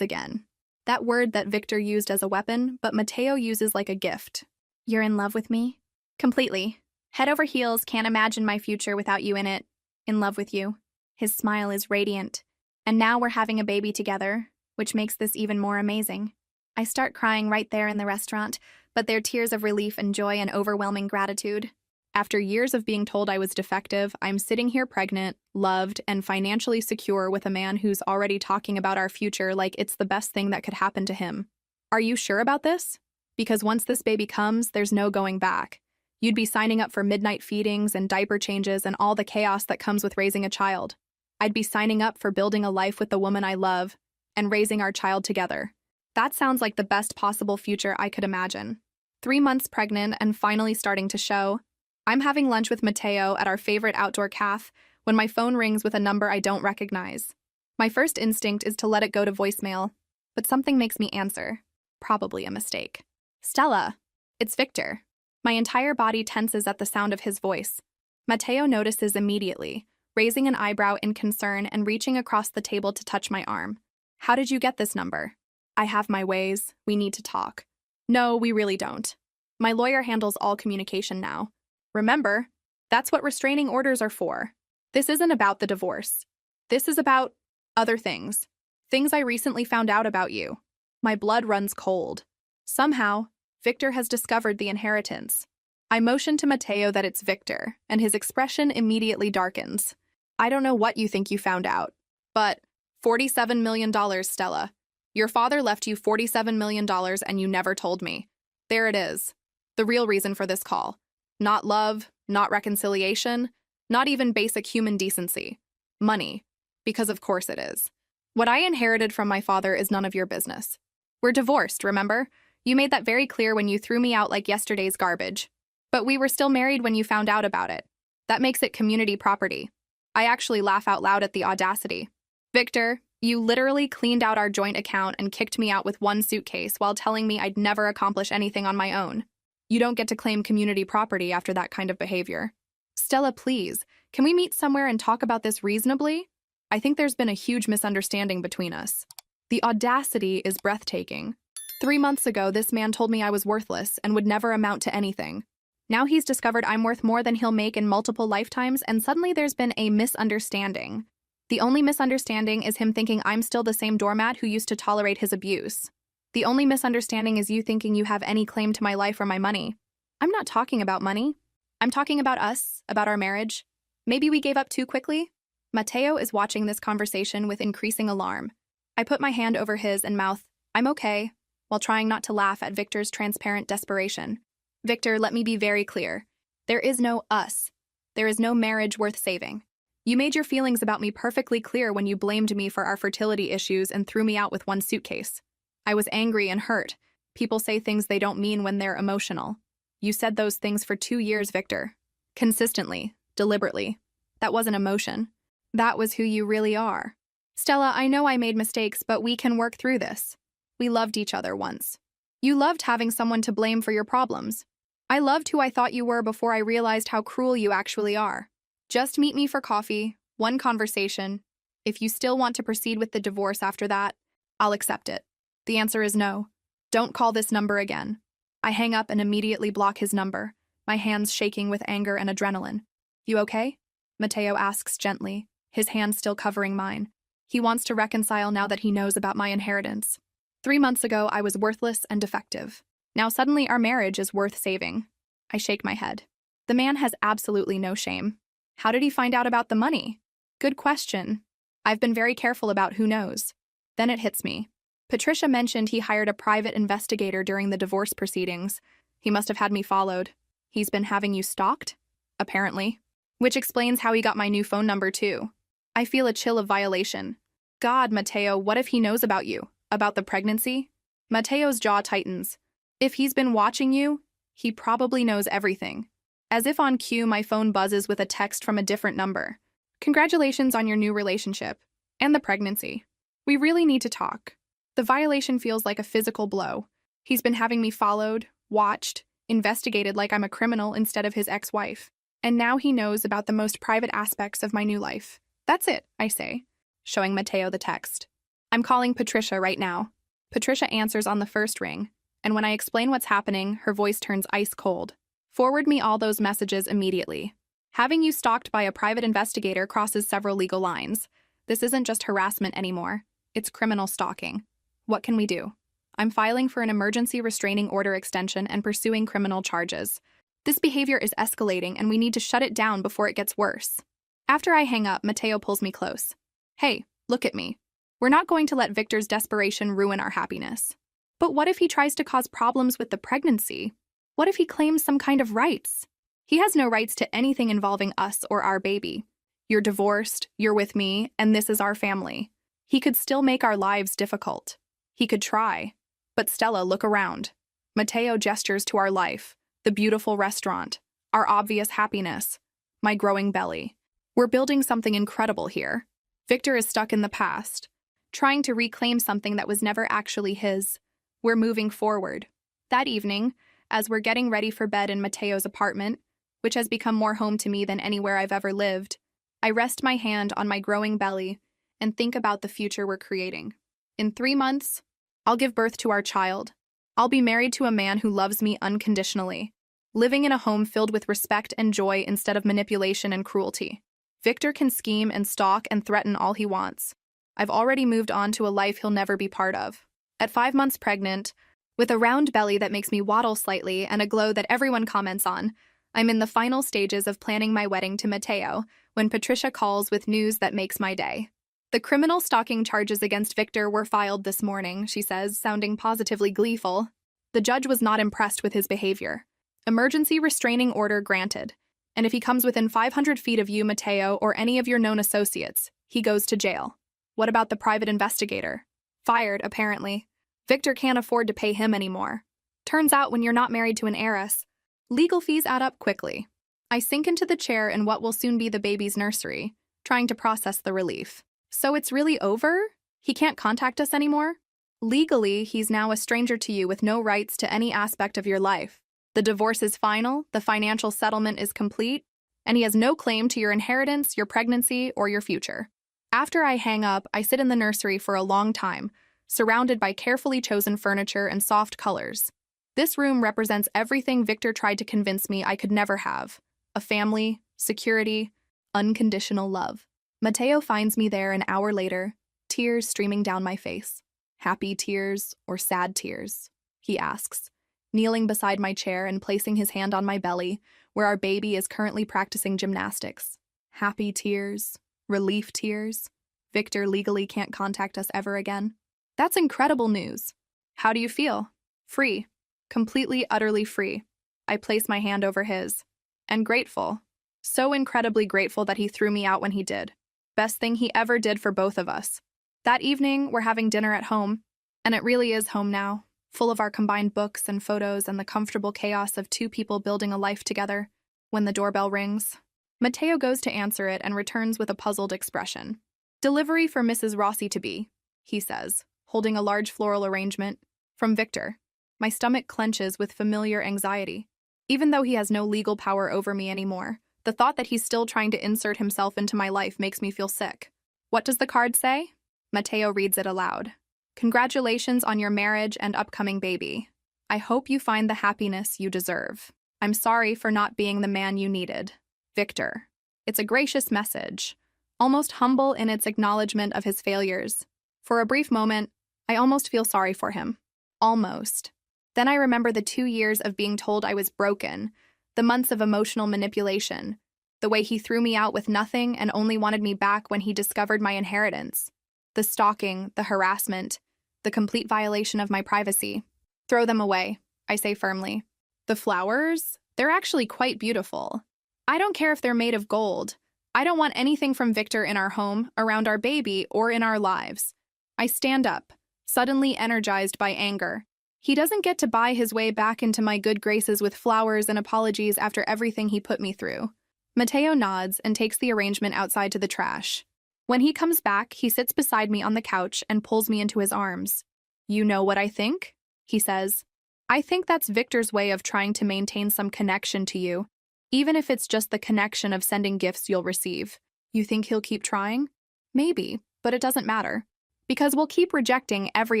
again. That word that Victor used as a weapon, but Matteo uses like a gift. You're in love with me? Completely. Head over heels, can't imagine my future without you in it. In love with you. His smile is radiant. And now we're having a baby together, which makes this even more amazing. I start crying right there in the restaurant, but they're tears of relief and joy and overwhelming gratitude. After years of being told I was defective, I'm sitting here pregnant, loved, and financially secure with a man who's already talking about our future like it's the best thing that could happen to him. Are you sure about this? Because once this baby comes, there's no going back. You'd be signing up for midnight feedings and diaper changes and all the chaos that comes with raising a child. I'd be signing up for building a life with the woman I love and raising our child together. That sounds like the best possible future I could imagine. 3 months pregnant and finally starting to show. I'm having lunch with Matteo at our favorite outdoor cafe when my phone rings with a number I don't recognize. My first instinct is to let it go to voicemail, but something makes me answer. Probably a mistake. Stella, it's Victor. My entire body tenses at the sound of his voice. Matteo notices immediately, raising an eyebrow in concern and reaching across the table to touch my arm. How did you get this number? I have my ways. We need to talk. No, we really don't. My lawyer handles all communication now. Remember, that's what restraining orders are for. This isn't about the divorce. This is about other things. Things I recently found out about you. My blood runs cold. Somehow, Victor has discovered the inheritance. I motion to Matteo that it's Victor, and his expression immediately darkens. I don't know what you think you found out, but $47 million, Stella. Your father left you $47 million and you never told me. There it is. The real reason for this call. Not love, not reconciliation, not even basic human decency. Money. Because of course it is. What I inherited from my father is none of your business. We're divorced, remember? You made that very clear when you threw me out like yesterday's garbage. But we were still married when you found out about it. That makes it community property. I actually laugh out loud at the audacity. Victor, You literally cleaned out our joint account and kicked me out with one suitcase while telling me I'd never accomplish anything on my own. You don't get to claim community property after that kind of behavior. Stella, please, can we meet somewhere and talk about this reasonably? I think there's been a huge misunderstanding between us. The audacity is breathtaking. 3 months ago, this man told me I was worthless and would never amount to anything. Now he's discovered I'm worth more than he'll make in multiple lifetimes, and suddenly there's been a misunderstanding. The only misunderstanding is him thinking I'm still the same doormat who used to tolerate his abuse. The only misunderstanding is you thinking you have any claim to my life or my money. I'm not talking about money. I'm talking about us, about our marriage. Maybe we gave up too quickly? Mateo is watching this conversation with increasing alarm. I put my hand over his and mouth, "I'm okay," while trying not to laugh at Victor's transparent desperation. Victor, let me be very clear. There is no us. There is no marriage worth saving. You made your feelings about me perfectly clear when you blamed me for our fertility issues and threw me out with one suitcase. I was angry and hurt. People say things they don't mean when they're emotional. You said those things for 2 years, Victor. Consistently, deliberately. That wasn't emotion. That was who you really are. Stella, I know I made mistakes, but we can work through this. We loved each other once. You loved having someone to blame for your problems. I loved who I thought you were before I realized how cruel you actually are. Just meet me for coffee, one conversation. If you still want to proceed with the divorce after that, I'll accept it. The answer is no. Don't call this number again. I hang up and immediately block his number, my hands shaking with anger and adrenaline. You okay? Mateo asks gently, his hand still covering mine. He wants to reconcile now that he knows about my inheritance. 3 months ago, I was worthless and defective. Now suddenly our marriage is worth saving. I shake my head. The man has absolutely no shame. How did he find out about the money? Good question. I've been very careful about who knows. Then it hits me. Patricia mentioned he hired a private investigator during the divorce proceedings. He must have had me followed. He's been having you stalked? Apparently. Which explains how he got my new phone number too. I feel a chill of violation. God, Mateo, what if he knows about you? About the pregnancy? Mateo's jaw tightens. If he's been watching you, he probably knows everything. As if on cue, my phone buzzes with a text from a different number. Congratulations on your new relationship. And the pregnancy. We really need to talk. The violation feels like a physical blow. He's been having me followed, watched, investigated like I'm a criminal instead of his ex-wife. And now he knows about the most private aspects of my new life. That's it, I say, showing Mateo the text. I'm calling Patricia right now. Patricia answers on the first ring, and when I explain what's happening, her voice turns ice cold. Forward me all those messages immediately. Having you stalked by a private investigator crosses several legal lines. This isn't just harassment anymore. It's criminal stalking. What can we do? I'm filing for an emergency restraining order extension and pursuing criminal charges. This behavior is escalating and we need to shut it down before it gets worse. After I hang up, Mateo pulls me close. Hey, look at me. We're not going to let Victor's desperation ruin our happiness. But what if he tries to cause problems with the pregnancy? What if he claims some kind of rights? He has no rights to anything involving us or our baby. You're divorced, you're with me, and this is our family. He could still make our lives difficult. He could try. But Stella, look around. Mateo gestures to our life, the beautiful restaurant, our obvious happiness, my growing belly. We're building something incredible here. Victor is stuck in the past, trying to reclaim something that was never actually his. We're moving forward. That evening, as we're getting ready for bed in Mateo's apartment, which has become more home to me than anywhere I've ever lived, I rest my hand on my growing belly and think about the future we're creating. In 3 months, I'll give birth to our child. I'll be married to a man who loves me unconditionally, living in a home filled with respect and joy instead of manipulation and cruelty. Victor can scheme and stalk and threaten all he wants. I've already moved on to a life he'll never be part of. At 5 months pregnant, with a round belly that makes me waddle slightly and a glow that everyone comments on, I'm in the final stages of planning my wedding to Mateo when Patricia calls with news that makes my day. The criminal stalking charges against Victor were filed this morning, she says, sounding positively gleeful. The judge was not impressed with his behavior. Emergency restraining order granted. And if he comes within 500 feet of you, Mateo, or any of your known associates, he goes to jail. What about the private investigator? Fired, apparently. Victor can't afford to pay him anymore. Turns out when you're not married to an heiress, legal fees add up quickly. I sink into the chair in what will soon be the baby's nursery, trying to process the relief. So it's really over? He can't contact us anymore? Legally, he's now a stranger to you with no rights to any aspect of your life. The divorce is final, the financial settlement is complete, and he has no claim to your inheritance, your pregnancy, or your future. After I hang up, I sit in the nursery for a long time, surrounded by carefully chosen furniture and soft colors. This room represents everything Victor tried to convince me I could never have: a family, security, unconditional love. Mateo finds me there an hour later, tears streaming down my face. Happy tears or sad tears? He asks, kneeling beside my chair and placing his hand on my belly, where our baby is currently practicing gymnastics. Happy tears? Relief tears? Victor legally can't contact us ever again? That's incredible news. How do you feel? Free. Completely, utterly free. I place my hand over his. And grateful. So incredibly grateful that he threw me out when he did. Best thing he ever did for both of us. That evening, we're having dinner at home, and it really is home now, full of our combined books and photos and the comfortable chaos of two people building a life together. When the doorbell rings, Mateo goes to answer it and returns with a puzzled expression. "Delivery for Mrs. Rossi to be," he says, holding a large floral arrangement. "From Victor." My stomach clenches with familiar anxiety. Even though he has no legal power over me anymore, the thought that he's still trying to insert himself into my life makes me feel sick. What does the card say? Mateo reads it aloud. "Congratulations on your marriage and upcoming baby. I hope you find the happiness you deserve. I'm sorry for not being the man you needed. Victor." It's a gracious message, almost humble in its acknowledgement of his failures. For a brief moment, I almost feel sorry for him. Almost. Then I remember the 2 years of being told I was broken, the months of emotional manipulation, the way he threw me out with nothing and only wanted me back when he discovered my inheritance. The stalking, the harassment, the complete violation of my privacy. "Throw them away," I say firmly. "The flowers? They're actually quite beautiful. I don't care if they're made of gold. I don't want anything from Victor in our home, around our baby, or in our lives." I stand up, suddenly energized by anger. He doesn't get to buy his way back into my good graces with flowers and apologies after everything he put me through. Mateo nods and takes the arrangement outside to the trash. When he comes back, he sits beside me on the couch and pulls me into his arms. "You know what I think?" he says. "I think that's Victor's way of trying to maintain some connection to you, even if it's just the connection of sending gifts you'll receive. You think he'll keep trying? Maybe, but it doesn't matter. Because we'll keep rejecting every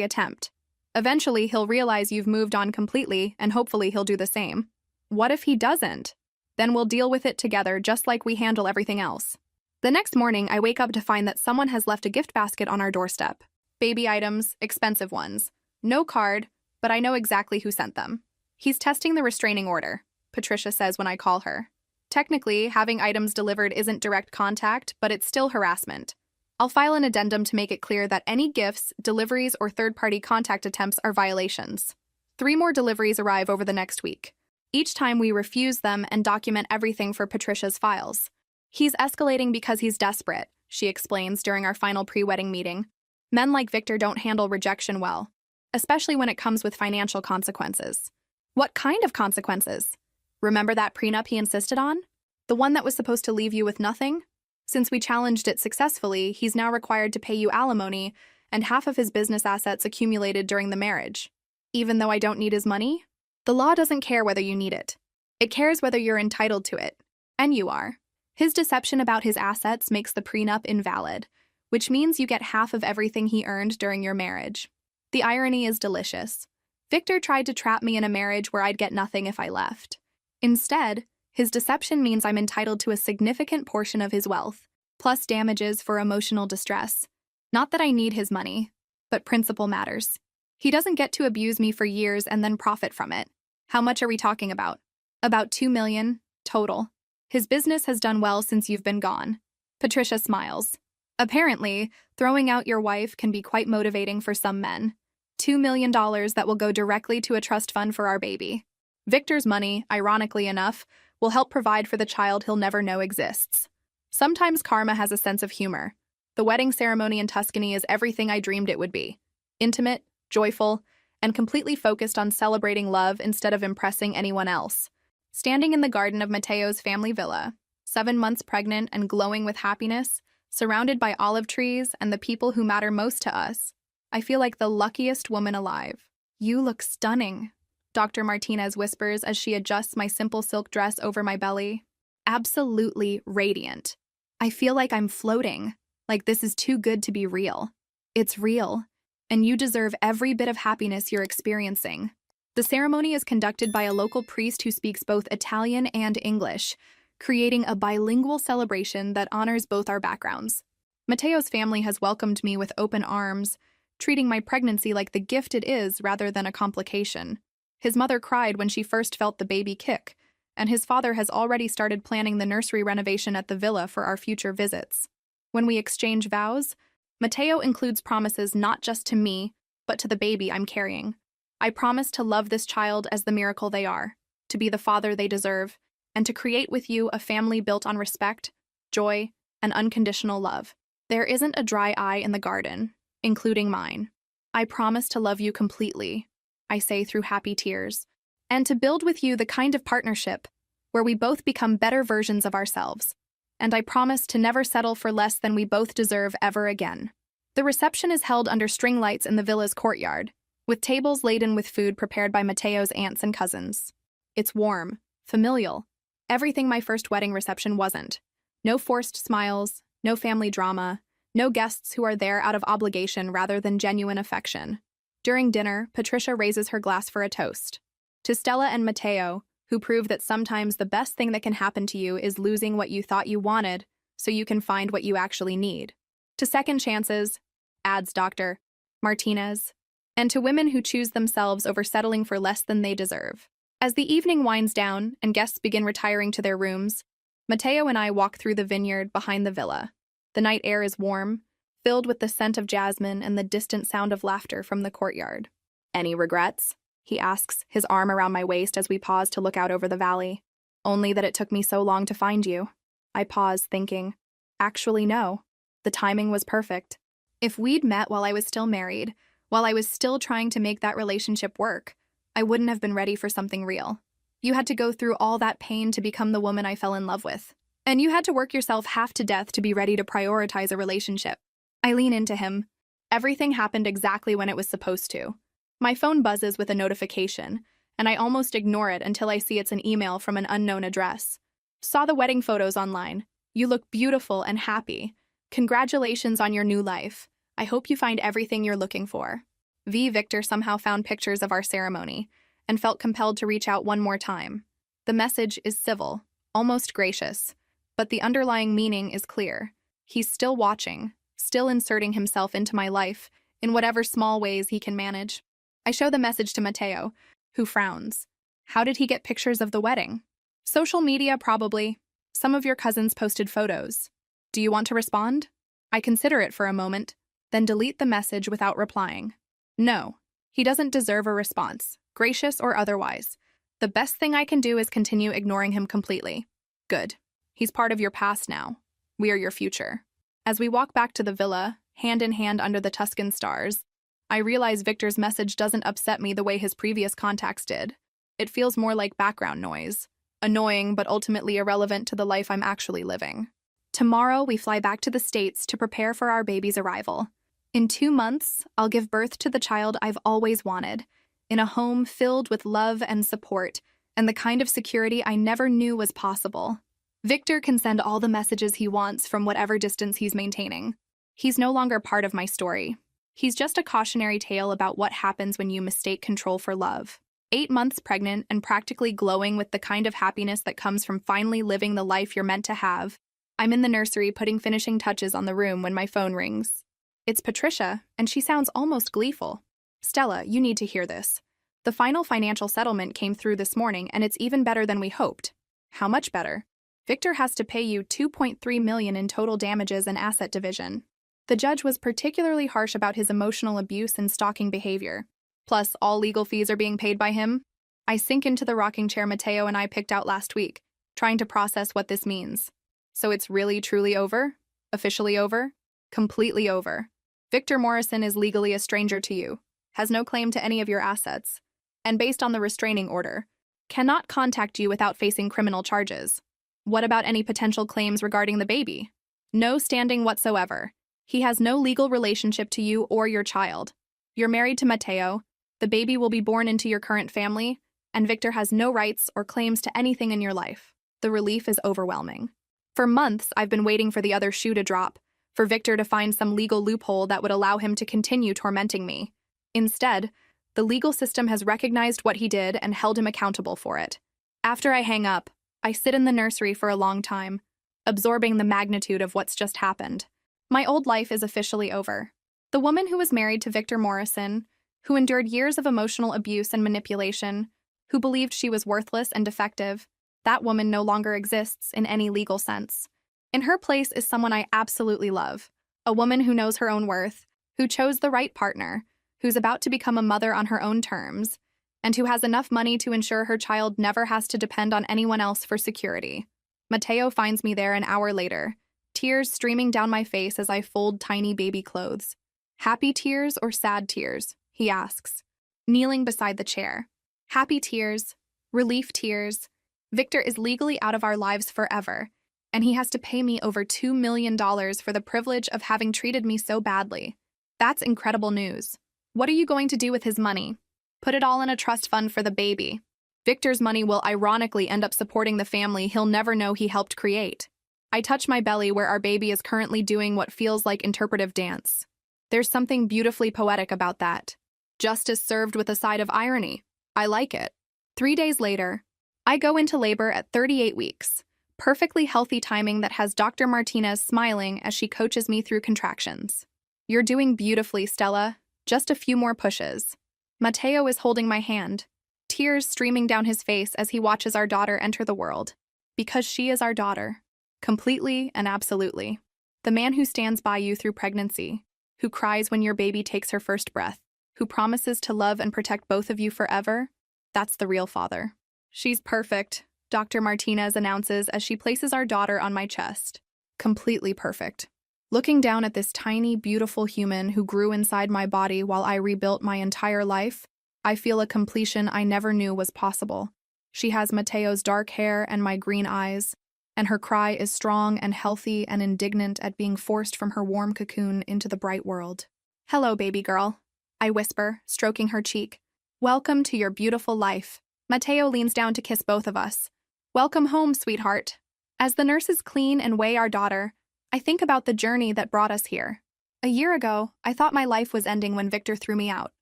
attempt. Eventually, he'll realize you've moved on completely, and hopefully he'll do the same. What if he doesn't? Then we'll deal with it together just like we handle everything else." The next morning, I wake up to find that someone has left a gift basket on our doorstep. Baby items, expensive ones. No card, but I know exactly who sent them. "He's testing the restraining order," Patricia says when I call her. Technically, having items delivered isn't direct contact, but it's still harassment. I'll file an addendum to make it clear that any gifts, deliveries, or third-party contact attempts are violations. 3 more deliveries arrive over the next week. Each time we refuse them and document everything for Patricia's files. "He's escalating because he's desperate," she explains during our final pre-wedding meeting. "Men like Victor don't handle rejection well, especially when it comes with financial consequences." "What kind of consequences?" "Remember that prenup he insisted on? The one that was supposed to leave you with nothing? Since we challenged it successfully, he's now required to pay you alimony and half of his business assets accumulated during the marriage. Even though I don't need his money? The law doesn't care whether you need it. It cares whether you're entitled to it. And you are. His deception about his assets makes the prenup invalid, which means you get half of everything he earned during your marriage. The irony is delicious. Victor tried to trap me in a marriage where I'd get nothing if I left. Instead, his deception means I'm entitled to a significant portion of his wealth, plus damages for emotional distress. Not that I need his money, but principle matters. He doesn't get to abuse me for years and then profit from it. How much are we talking about? About $2 million, total. His business has done well since you've been gone. Patricia smiles. Apparently, throwing out your wife can be quite motivating for some men. $2 million that will go directly to a trust fund for our baby. Victor's money, ironically enough, will help provide for the child he'll never know exists. Sometimes karma has a sense of humor. The wedding ceremony in Tuscany is everything I dreamed it would be. Intimate, joyful, and completely focused on celebrating love instead of impressing anyone else. Standing in the garden of Mateo's family villa, 7 months pregnant and glowing with happiness, surrounded by olive trees and the people who matter most to us. I feel like the luckiest woman alive. You look stunning, Dr. Martinez whispers as she adjusts my simple silk dress over my belly. Absolutely radiant. I feel like I'm floating, like this is too good to be real. It's real, and you deserve every bit of happiness you're experiencing. The ceremony is conducted by a local priest who speaks both Italian and English, creating a bilingual celebration that honors both our backgrounds. Matteo's family has welcomed me with open arms, treating my pregnancy like the gift it is rather than a complication. His mother cried when she first felt the baby kick, and his father has already started planning the nursery renovation at the villa for our future visits. When we exchange vows, Matteo includes promises not just to me, but to the baby I'm carrying. I promise to love this child as the miracle they are, to be the father they deserve, and to create with you a family built on respect, joy, and unconditional love. There isn't a dry eye in the garden, including mine. I promise to love you completely, I say through happy tears, and to build with you the kind of partnership where we both become better versions of ourselves. And I promise to never settle for less than we both deserve ever again. The reception is held under string lights in the villa's courtyard, with tables laden with food prepared by Matteo's aunts and cousins. It's warm, familial, everything my first wedding reception wasn't. No forced smiles, no family drama, no guests who are there out of obligation rather than genuine affection. During dinner, Patricia raises her glass for a toast. To Stella and Matteo, who prove that sometimes the best thing that can happen to you is losing what you thought you wanted so you can find what you actually need. To second chances, adds Dr. Martinez, and to women who choose themselves over settling for less than they deserve. As the evening winds down and guests begin retiring to their rooms, Matteo and I walk through the vineyard behind the villa. The night air is warm, filled with the scent of jasmine and the distant sound of laughter from the courtyard. Any regrets? He asks, his arm around my waist as we pause to look out over the valley. Only that it took me so long to find you. I pause, thinking, actually no. The timing was perfect. If we'd met while I was still married, while I was still trying to make that relationship work, I wouldn't have been ready for something real. You had to go through all that pain to become the woman I fell in love with. And you had to work yourself half to death to be ready to prioritize a relationship. I lean into him. Everything happened exactly when it was supposed to. My phone buzzes with a notification, and I almost ignore it until I see it's an email from an unknown address. Saw the wedding photos online. You look beautiful and happy. Congratulations on your new life. I hope you find everything you're looking for. Victor somehow found pictures of our ceremony and felt compelled to reach out one more time. The message is civil, almost gracious, but the underlying meaning is clear. He's still watching, still inserting himself into my life in whatever small ways he can manage. I show the message to Matteo, who frowns. How did he get pictures of the wedding? Social media, probably. Some of your cousins posted photos. Do you want to respond? I consider it for a moment, then delete the message without replying. No, he doesn't deserve a response, gracious or otherwise. The best thing I can do is continue ignoring him completely. Good. He's part of your past now. We are your future. As we walk back to the villa, hand in hand under the Tuscan stars, I realize Victor's message doesn't upset me the way his previous contacts did. It feels more like background noise. Annoying, but ultimately irrelevant to the life I'm actually living. Tomorrow, we fly back to the States to prepare for our baby's arrival. In 2 months, I'll give birth to the child I've always wanted, in a home filled with love and support, and the kind of security I never knew was possible. Victor can send all the messages he wants from whatever distance he's maintaining. He's no longer part of my story. He's just a cautionary tale about what happens when you mistake control for love. 8 months pregnant and practically glowing with the kind of happiness that comes from finally living the life you're meant to have, I'm in the nursery putting finishing touches on the room when my phone rings. It's Patricia, and she sounds almost gleeful. Stella, you need to hear this. The final financial settlement came through this morning, and it's even better than we hoped. How much better? Victor has to pay you $2.3 million in total damages and asset division. The judge was particularly harsh about his emotional abuse and stalking behavior. Plus, all legal fees are being paid by him. I sink into the rocking chair Matteo and I picked out last week, trying to process what this means. So it's really, truly over? Officially over? Completely over. Victor Morrison is legally a stranger to you, has no claim to any of your assets, and based on the restraining order, cannot contact you without facing criminal charges. What about any potential claims regarding the baby? No standing whatsoever. He has no legal relationship to you or your child. You're married to Matteo, the baby will be born into your current family, and Victor has no rights or claims to anything in your life. The relief is overwhelming. For months, I've been waiting for the other shoe to drop, for Victor to find some legal loophole that would allow him to continue tormenting me. Instead, the legal system has recognized what he did and held him accountable for it. After I hang up, I sit in the nursery for a long time, absorbing the magnitude of what's just happened. My old life is officially over. The woman who was married to Victor Morrison, who endured years of emotional abuse and manipulation, who believed she was worthless and defective, that woman no longer exists in any legal sense. In her place is someone I absolutely love, a woman who knows her own worth, who chose the right partner, who's about to become a mother on her own terms, and who has enough money to ensure her child never has to depend on anyone else for security. Matteo finds me there an hour later, tears streaming down my face as I fold tiny baby clothes. Happy tears or sad tears? He asks, kneeling beside the chair. Happy tears, relief tears. Victor is legally out of our lives forever, and he has to pay me over $2 million for the privilege of having treated me so badly. That's incredible news. What are you going to do with his money? Put it all in a trust fund for the baby. Victor's money will ironically end up supporting the family he'll never know he helped create. I touch my belly where our baby is currently doing what feels like interpretive dance. There's something beautifully poetic about that. Justice served with a side of irony. I like it. 3 days later, I go into labor at 38 weeks. Perfectly healthy timing that has Dr. Martinez smiling as she coaches me through contractions. You're doing beautifully, Stella. Just a few more pushes. Matteo is holding my hand, tears streaming down his face as he watches our daughter enter the world. Because she is our daughter. Completely and absolutely. The man who stands by you through pregnancy, who cries when your baby takes her first breath, who promises to love and protect both of you forever, that's the real father. She's perfect, Dr. Martinez announces as she places our daughter on my chest. Completely perfect. Looking down at this tiny, beautiful human who grew inside my body while I rebuilt my entire life, I feel a completion I never knew was possible. She has Matteo's dark hair and my green eyes, and her cry is strong and healthy and indignant at being forced from her warm cocoon into the bright world. Hello, baby girl, I whisper, stroking her cheek. Welcome to your beautiful life. Matteo leans down to kiss both of us. Welcome home, sweetheart. As the nurses clean and weigh our daughter, I think about the journey that brought us here. A year ago, I thought my life was ending when Victor threw me out.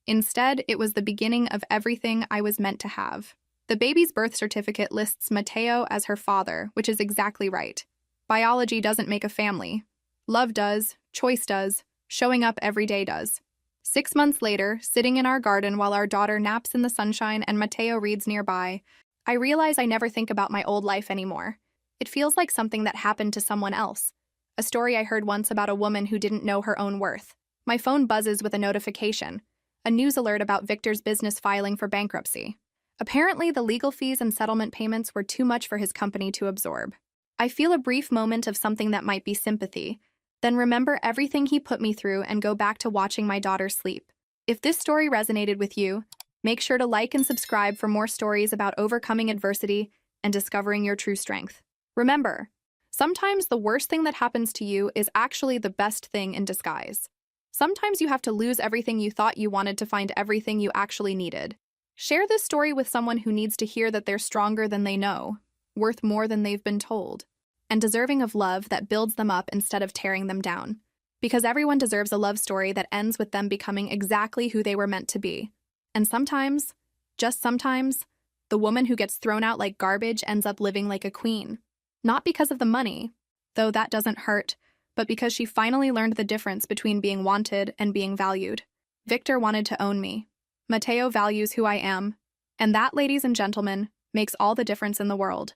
Instead, it was the beginning of everything I was meant to have. The baby's birth certificate lists Matteo as her father, which is exactly right. Biology doesn't make a family. Love does, choice does, showing up every day does. 6 months later, sitting in our garden while our daughter naps in the sunshine and Matteo reads nearby, I realize I never think about my old life anymore. It feels like something that happened to someone else. A story I heard once about a woman who didn't know her own worth. My phone buzzes with a notification, a news alert about Victor's business filing for bankruptcy. Apparently, the legal fees and settlement payments were too much for his company to absorb. I feel a brief moment of something that might be sympathy, then remember everything he put me through and go back to watching my daughter sleep. If this story resonated with you, make sure to like and subscribe for more stories about overcoming adversity and discovering your true strength. Remember, sometimes the worst thing that happens to you is actually the best thing in disguise. Sometimes you have to lose everything you thought you wanted to find everything you actually needed. Share this story with someone who needs to hear that they're stronger than they know, worth more than they've been told, and deserving of love that builds them up instead of tearing them down. Because everyone deserves a love story that ends with them becoming exactly who they were meant to be. And sometimes, just sometimes, the woman who gets thrown out like garbage ends up living like a queen. Not because of the money, though that doesn't hurt, but because she finally learned the difference between being wanted and being valued. Victor wanted to own me. Matteo values who I am. And that, ladies and gentlemen, makes all the difference in the world.